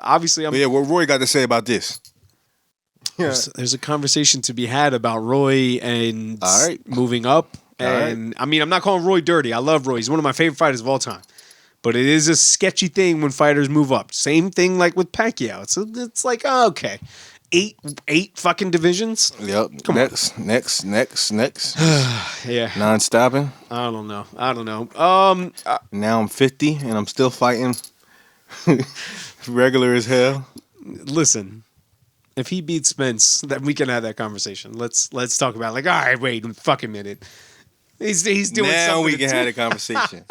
obviously I'm. But yeah, what Roy got to say about this? There's a conversation to be had about Roy and moving up. And I mean, I'm not calling Roy dirty. I love Roy. He's one of my favorite fighters of all time. But it is a sketchy thing when fighters move up. Same thing like with Pacquiao. It's like, oh, okay. Eight fucking divisions? Yep. Next. Yeah. Non-stopping. I don't know. Now I'm 50 and I'm still fighting regular as hell. Listen, if he beats Spence, then we can have that conversation. Let's talk about it. Like, all right, wait a fucking minute. He's doing now something. Now we can have a conversation.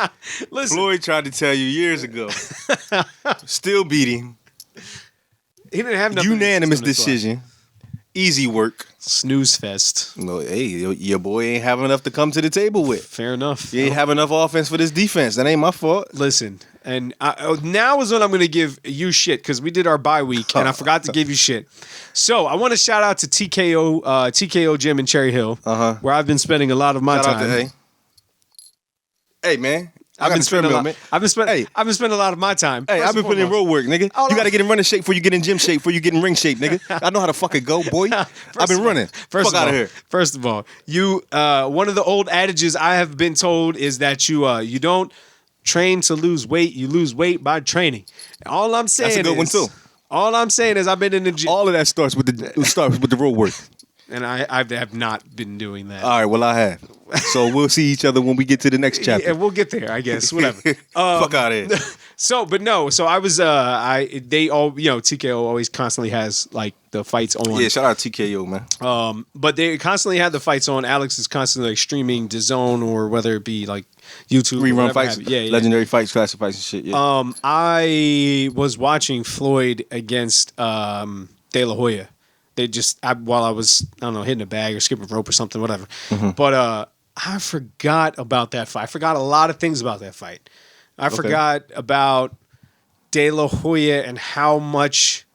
Listen. Floyd tried to tell you years ago. Still beat him. He didn't have nothing. Unanimous decision. Easy work. Snooze fest. No, hey, your boy ain't have enough to come to the table with. Fair enough. You ain't have enough offense for this defense. That ain't my fault. Listen, and now is when I'm going to give you shit because we did our bye week and I forgot to give you shit. So I want to shout out to TKO Gym in Cherry Hill, where I've been spending a lot of my time. Hey man. I've been spending a lot of my time. Hey, I've been putting in road work, nigga. You got to get in running shape before you get in gym shape, before you get in ring shape, nigga. I know how to fucking go, boy. I've been running. Fuck out of here. First of all, you one of the old adages I have been told is that you don't train to lose weight, you lose weight by training. All I'm saying That's a good one too. All I'm saying is I've been in the gym. All of that starts with the road work. And I have not been doing that. All right, well, I have. So we'll see each other when we get to the next chapter. Yeah, we'll get there, I guess. Whatever. Fuck out of here. So I was, they all, TKO always constantly has like the fights on. Yeah, shout out TKO, man. But they constantly had the fights on. Alex is constantly like streaming DAZN or whether it be like YouTube. Rerun fights. Yeah. Legendary fights, classic fights and shit. Yeah. I was watching Floyd against De La Hoya. While I was, I don't know, hitting a bag or skipping rope or something, whatever. Mm-hmm. But I forgot about that fight. I forgot a lot of things about that fight. I forgot about De La Hoya and how much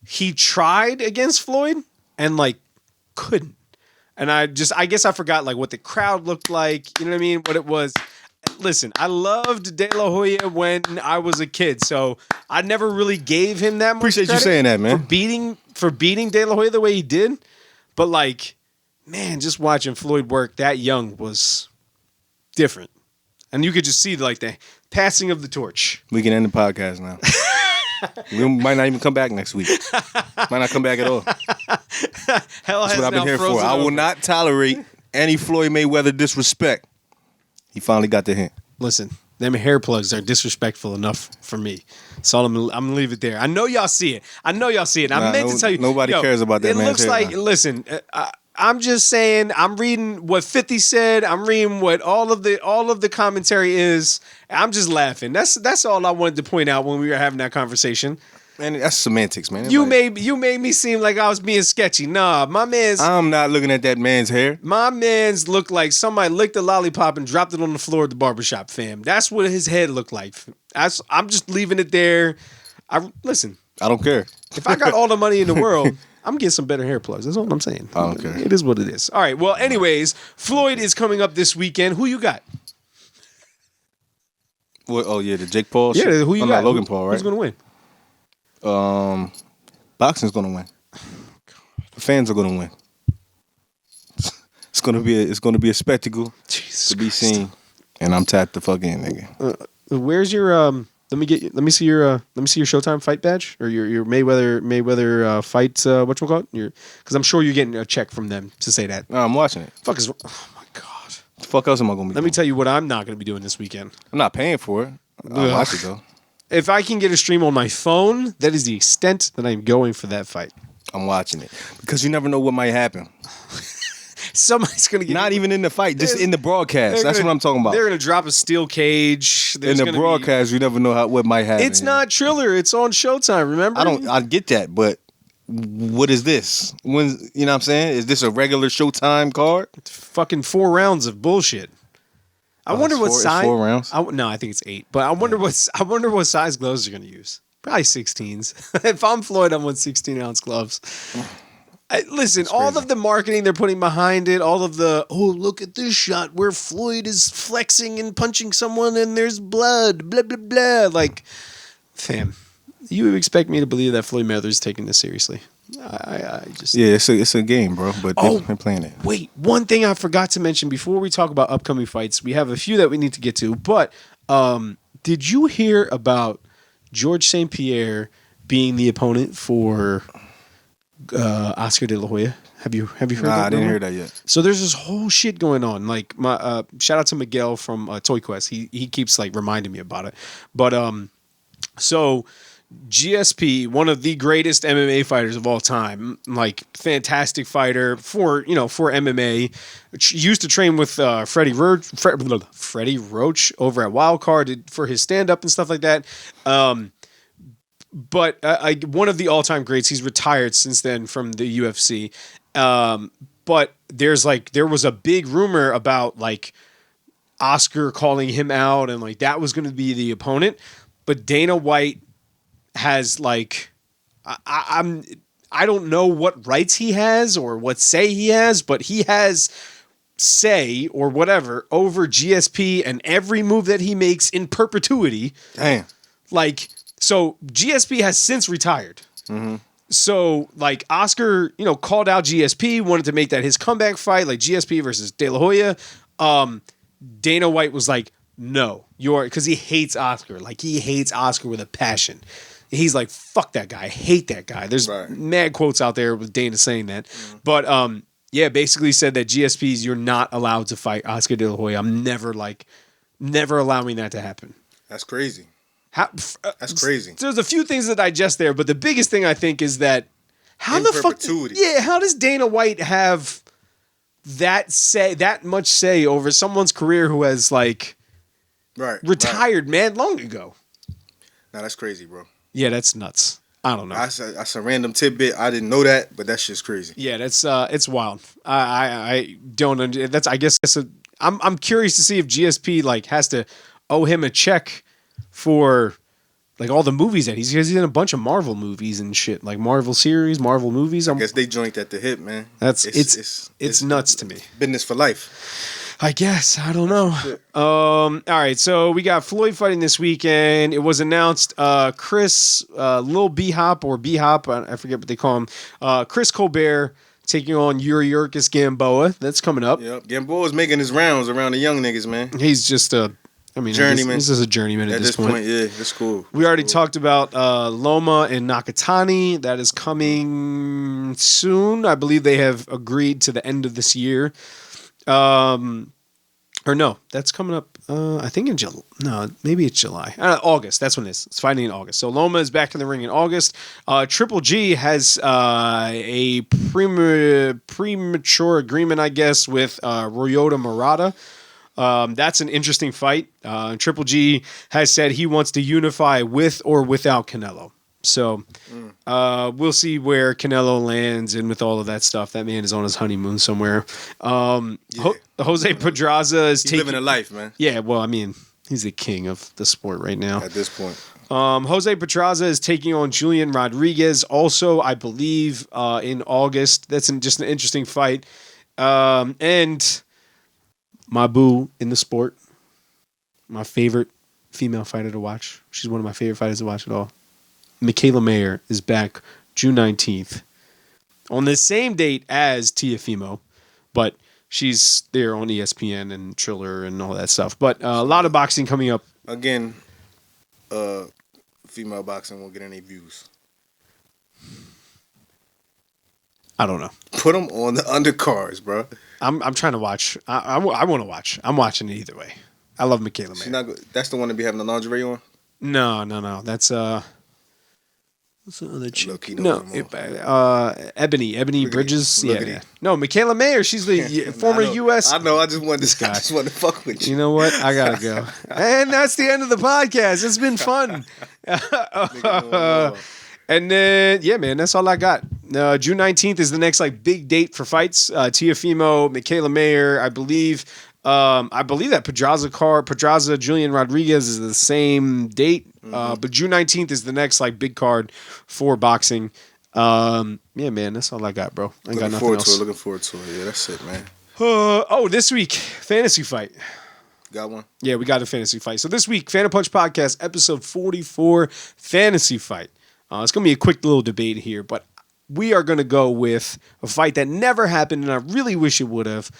he tried against Floyd and like couldn't. And I guess I forgot like what the crowd looked like. You know what I mean? What it was. Listen, I loved De La Hoya when I was a kid, so I never really gave him that much Appreciate credit you saying that, man. For beating De La Hoya the way he did. But like, man, just watching Floyd work that young was different. And you could just see like the passing of the torch. We can end the podcast now. We might not even come back next week. Might not come back at all. Hell That's what I've been here for. I will not tolerate any Floyd Mayweather disrespect. He finally got the hint. Listen, them hair plugs are disrespectful enough for me. So I'm gonna leave it there. I know y'all see it. I meant to tell you. Nobody cares about that. It looks hair like. line. Listen, I'm just saying. I'm reading what 50 said. I'm reading what all of the commentary is. I'm just laughing. That's all I wanted to point out when we were having that conversation. Man, that's semantics, man. You made me seem like I was being sketchy. Nah, my man's. I'm not looking at that man's hair. My man's looked like somebody licked a lollipop and dropped it on the floor at the barbershop, fam. That's what his head looked like. I'm just leaving it there. Listen. I don't care. If I got all the money in the world, I'm getting some better hair plugs. That's all I'm saying. I don't care. It is what it is. All right. Well, anyways, Floyd is coming up this weekend. Who you got? What, oh, yeah, the Jake Paul Yeah, shit? who you got? Logan Paul, right? Who's going to win? Boxing's gonna win. The fans are gonna win. It's gonna be a spectacle Jesus to be Christ. seen, and I'm tapped the fuck in, nigga. Where's your let me see your Showtime fight badge or your Mayweather fight whatchamacallit? Because I'm sure you're getting a check from them to say that. No, I'm watching it. Oh my god. The fuck else am I gonna be? Let me tell you what I'm not going to be doing this weekend. I'm not paying for it. I'll watch it though. If I can get a stream on my phone, that is the extent that I'm going for that fight. I'm watching it because you never know what might happen. Somebody's going to get... Not even in the fight, just in the broadcast. That's what I'm talking about. They're going to drop a steel cage. In the broadcast, you never know what might happen. It's not Triller. It's on Showtime, remember? I get that, but what is this? When, you know what I'm saying? Is this a regular Showtime card? It's fucking 4 rounds of bullshit. I wonder what size. 4 rounds? No, I think it's 8. But I wonder what size gloves they're going to use. Probably 16s. If I'm Floyd, I want 16-ounce gloves. Listen, all of the marketing they're putting behind it, all of the, oh, look at this shot where Floyd is flexing and punching someone and there's blood, blah, blah, blah. Like, fam, you expect me to believe that Floyd Mayweather's taking this seriously? I just... Yeah, it's a game, bro, but they're playing it. Wait, one thing I forgot to mention before we talk about upcoming fights. We have a few that we need to get to, but did you hear about George St. Pierre being the opponent for Oscar De La Hoya? Have you heard that? Nah, I didn't hear that yet. So there's this whole shit going on. Like my shout out to Miguel from Toy Quest. He keeps like reminding me about it. But so GSP, one of the greatest MMA fighters of all time, like fantastic fighter for MMA, used to train with Freddie Roach over at Wildcard for his stand up and stuff like that. But one of the all time greats. He's retired since then from the UFC. But there was a big rumor about like Oscar calling him out and like that was going to be the opponent. But Dana White has like, I don't know what rights he has or what say he has, but he has say or whatever over GSP and every move that he makes in perpetuity. Damn. Like, so GSP has since retired. Mm-hmm. So like Oscar, called out GSP, wanted to make that his comeback fight, like GSP versus De La Hoya. Dana White was like, no, because he hates Oscar. Like he hates Oscar with a passion. He's like, fuck that guy. I hate that guy. There's mad quotes out there with Dana saying that. Mm-hmm. But yeah, basically said that GSPs, you're not allowed to fight Oscar De La Hoya. I'm never allowing that to happen. That's crazy. That's crazy. There's a few things to digest there, but the biggest thing I think is that how does Dana White have that much say over someone's career who has like retired long ago? Nah, that's crazy, bro. Yeah, that's nuts. I don't know. That's a random tidbit. I didn't know that, but that's just crazy. Yeah, that's it's wild. I don't. That's I guess that's I'm curious to see if GSP like has to owe him a check for Like all the movies that he's in a bunch of Marvel movies and shit, like Marvel series, Marvel movies. I guess they joint at the hip, man. It's nuts to me. Business for life. I guess. I don't know. All right, so we got Floyd fighting this weekend. It was announced Chris Lil B-Hop or B-Hop, I forget what they call him. Chris Colbert taking on Yuriorkis Gamboa. That's coming up. Yep. Gamboa's making his rounds around the young niggas, man. He's just journeyman. This is a journeyman at this point. Yeah, that's cool. We already talked about Loma and Nakatani. That is coming soon. I believe they have agreed to the end of this year. Or no, that's coming up. I think in July. No, maybe it's July. August. That's when it is. It's fighting in August. So Loma is back in the ring in August. Triple G has a premature agreement, I guess, with Ryota Murata. That's an interesting fight. Triple G has said he wants to unify with or without Canelo. So we'll see where Canelo lands, and with all of that stuff, that man is on his honeymoon somewhere. Jose Pedraza is living a life, man. Yeah, well, I mean, he's the king of the sport right now. At this point. Jose Pedraza is taking on Julian Rodriguez, also, I believe, in August. That's just an interesting fight. And my boo in the sport, my favorite female fighter to watch. She's one of my favorite fighters to watch at all. Michaela Mayer is back June 19th on the same date as Tiafimo, but she's there on ESPN and Triller and all that stuff. But a lot of boxing coming up. Again, female boxing won't get any views. I don't know. Put them on the undercards, bro. I'm trying to watch. I want to watch. I'm watching it either way. I love Michaela Mayer. That's the one to be having the lingerie on? No. That's what's the other chick? No, Ebony Bridges. Yeah. No, Michaela Mayer. She's the former U.S. I know. I just wanted to fuck with you. You know what? I gotta go. And that's the end of the podcast. It's been fun. And then, yeah, man, that's all I got. June 19th is the next big date for fights. Tiafimo, Michaela Mayer, I believe that Pedraza, Julian Rodriguez is the same date. But June 19th is the next big card for boxing. Yeah, man, that's all I got, bro. I ain't got nothing else. Looking forward to it. Yeah, that's it, man. This week, fantasy fight. Got one? Yeah, we got a fantasy fight. So this week, Fan of Punch Podcast, episode 44, fantasy fight. It's going to be a quick little debate here, but we are going to go with a fight that never happened, and I really wish it would have.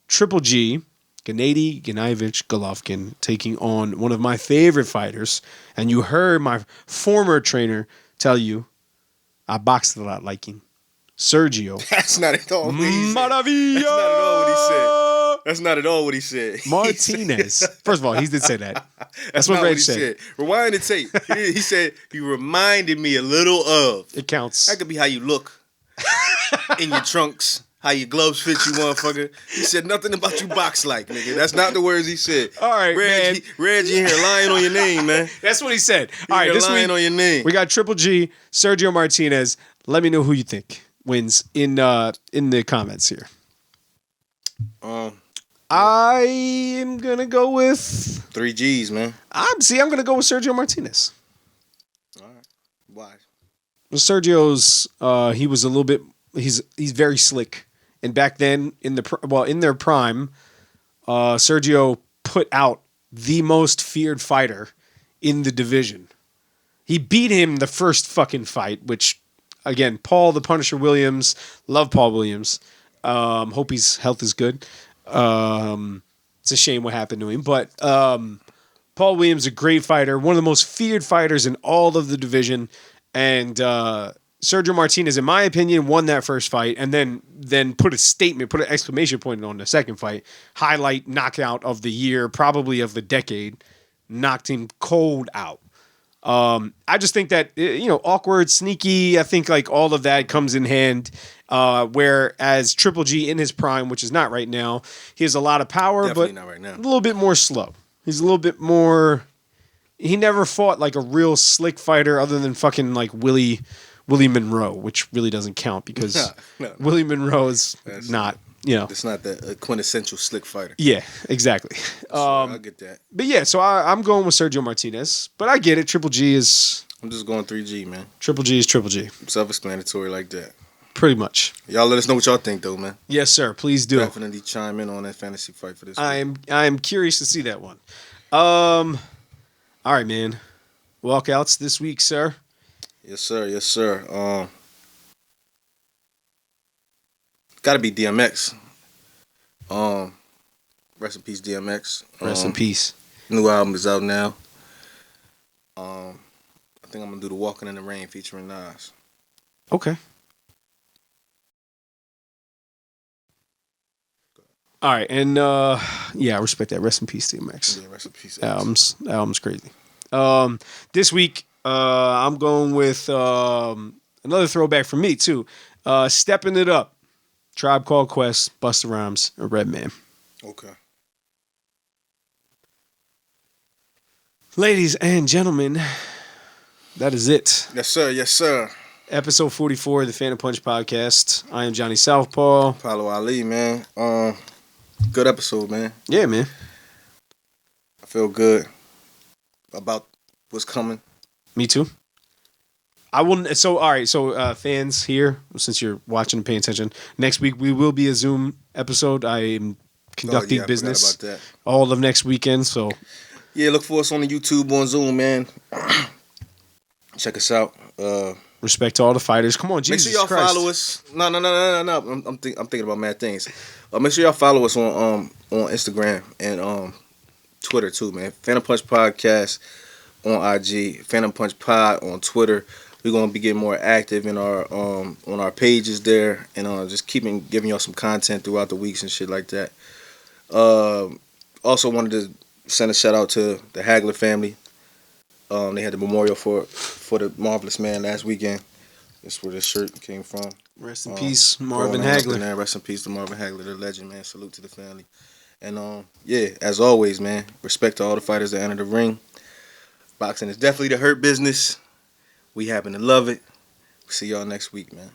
Triple G, Gennady Gennadievich Golovkin, taking on one of my favorite fighters. And you heard my former trainer tell you I boxed a lot like him. Sergio. That's not at all what he said. That's not at all what he said. Martinez. First of all, he did say that. That's what Reg said. Rewind the tape. He said he reminded me a little of. It counts. That could be how you look in your trunks. How your gloves fit you, motherfucker. He said nothing about you box like, nigga. That's not the words he said. All right, man. Reggie in here lying on your name, man. That's what he said. All right, this lying on your name. We got Triple G, Sergio Martinez. Let me know who you think wins in the comments here. I am gonna go with 3 G's, man. I'm gonna go with Sergio Martinez. All right. Why? Sergio's he was a little bit. He's very slick. And back then, in their prime, Sergio put out the most feared fighter in the division. He beat him the first fucking fight, which, again, Paul the Punisher Williams, love Paul Williams. Hope his health is good. It's a shame what happened to him, but Paul Williams, a great fighter, one of the most feared fighters in all of the division, and Sergio Martinez, in my opinion, won that first fight and then put an exclamation point on the second fight. Highlight knockout of the year, probably of the decade. Knocked him cold out. I just think that, awkward, sneaky, I think all of that comes in hand. Whereas Triple G in his prime, which is not right now, he has a lot of power, Definitely but not right now. A little bit more slow. He's a little bit more... He never fought like a real slick fighter other than fucking Willie Monroe, which really doesn't count because Willie Monroe is not It's not the quintessential slick fighter. Yeah, exactly. I get that. But yeah, so I'm going with Sergio Martinez. But I get it. Triple G is going 3G, man. Triple G is Triple G. Self-explanatory like that. Pretty much. Y'all let us know what y'all think, though, man. Yes, sir. Please do. Definitely chime in on that fantasy fight for this week. I am curious to see that one. All right, man. Walkouts this week, sir. Yes, sir. Yes, sir. Got to be DMX. Rest in peace, DMX. Rest in peace. New album is out now. I think I'm gonna do the Walking in the Rain featuring Nas. Okay. All right, and I respect that. Rest in peace, DMX. Yeah, rest in peace. Album's crazy. This week, I'm going with another throwback for me too. Stepping It Up, Tribe Called Quest, Busta Rhymes, and Redman. Okay. Ladies and gentlemen, that is it. Yes, sir. Yes, sir. Episode 44 of the Phantom Punch Podcast. I am Johnny Southpaw. Paulo Ali, man. Good episode, man. Yeah, man. I feel good about what's coming. Me too. I will. So, all right. So, fans here, since you're watching and paying attention, next week we will be a Zoom episode. I am conducting business I forgot about that. all of next weekend. So, yeah, look for us on the YouTube on Zoom, man. Check us out. respect to all the fighters. Come on, Jesus Make sure y'all Christ. follow us. No. I'm thinking about mad things. Make sure y'all follow us on Instagram and Twitter too, man. Phantom Punch Podcast on IG, Phantom Punch Pod on Twitter. We're gonna be getting more active in our on our pages there, and just giving y'all some content throughout the weeks and shit like that. Also wanted to send a shout out to the Hagler family. They had the memorial for the marvelous man last weekend. That's where this shirt came from. Rest in peace, Marvin Hagler. Rest in peace to Marvin Hagler, the legend, man. Salute to the family. And as always, man, respect to all the fighters that enter the ring. Boxing is definitely the hurt business. We happen to love it. See y'all next week, man.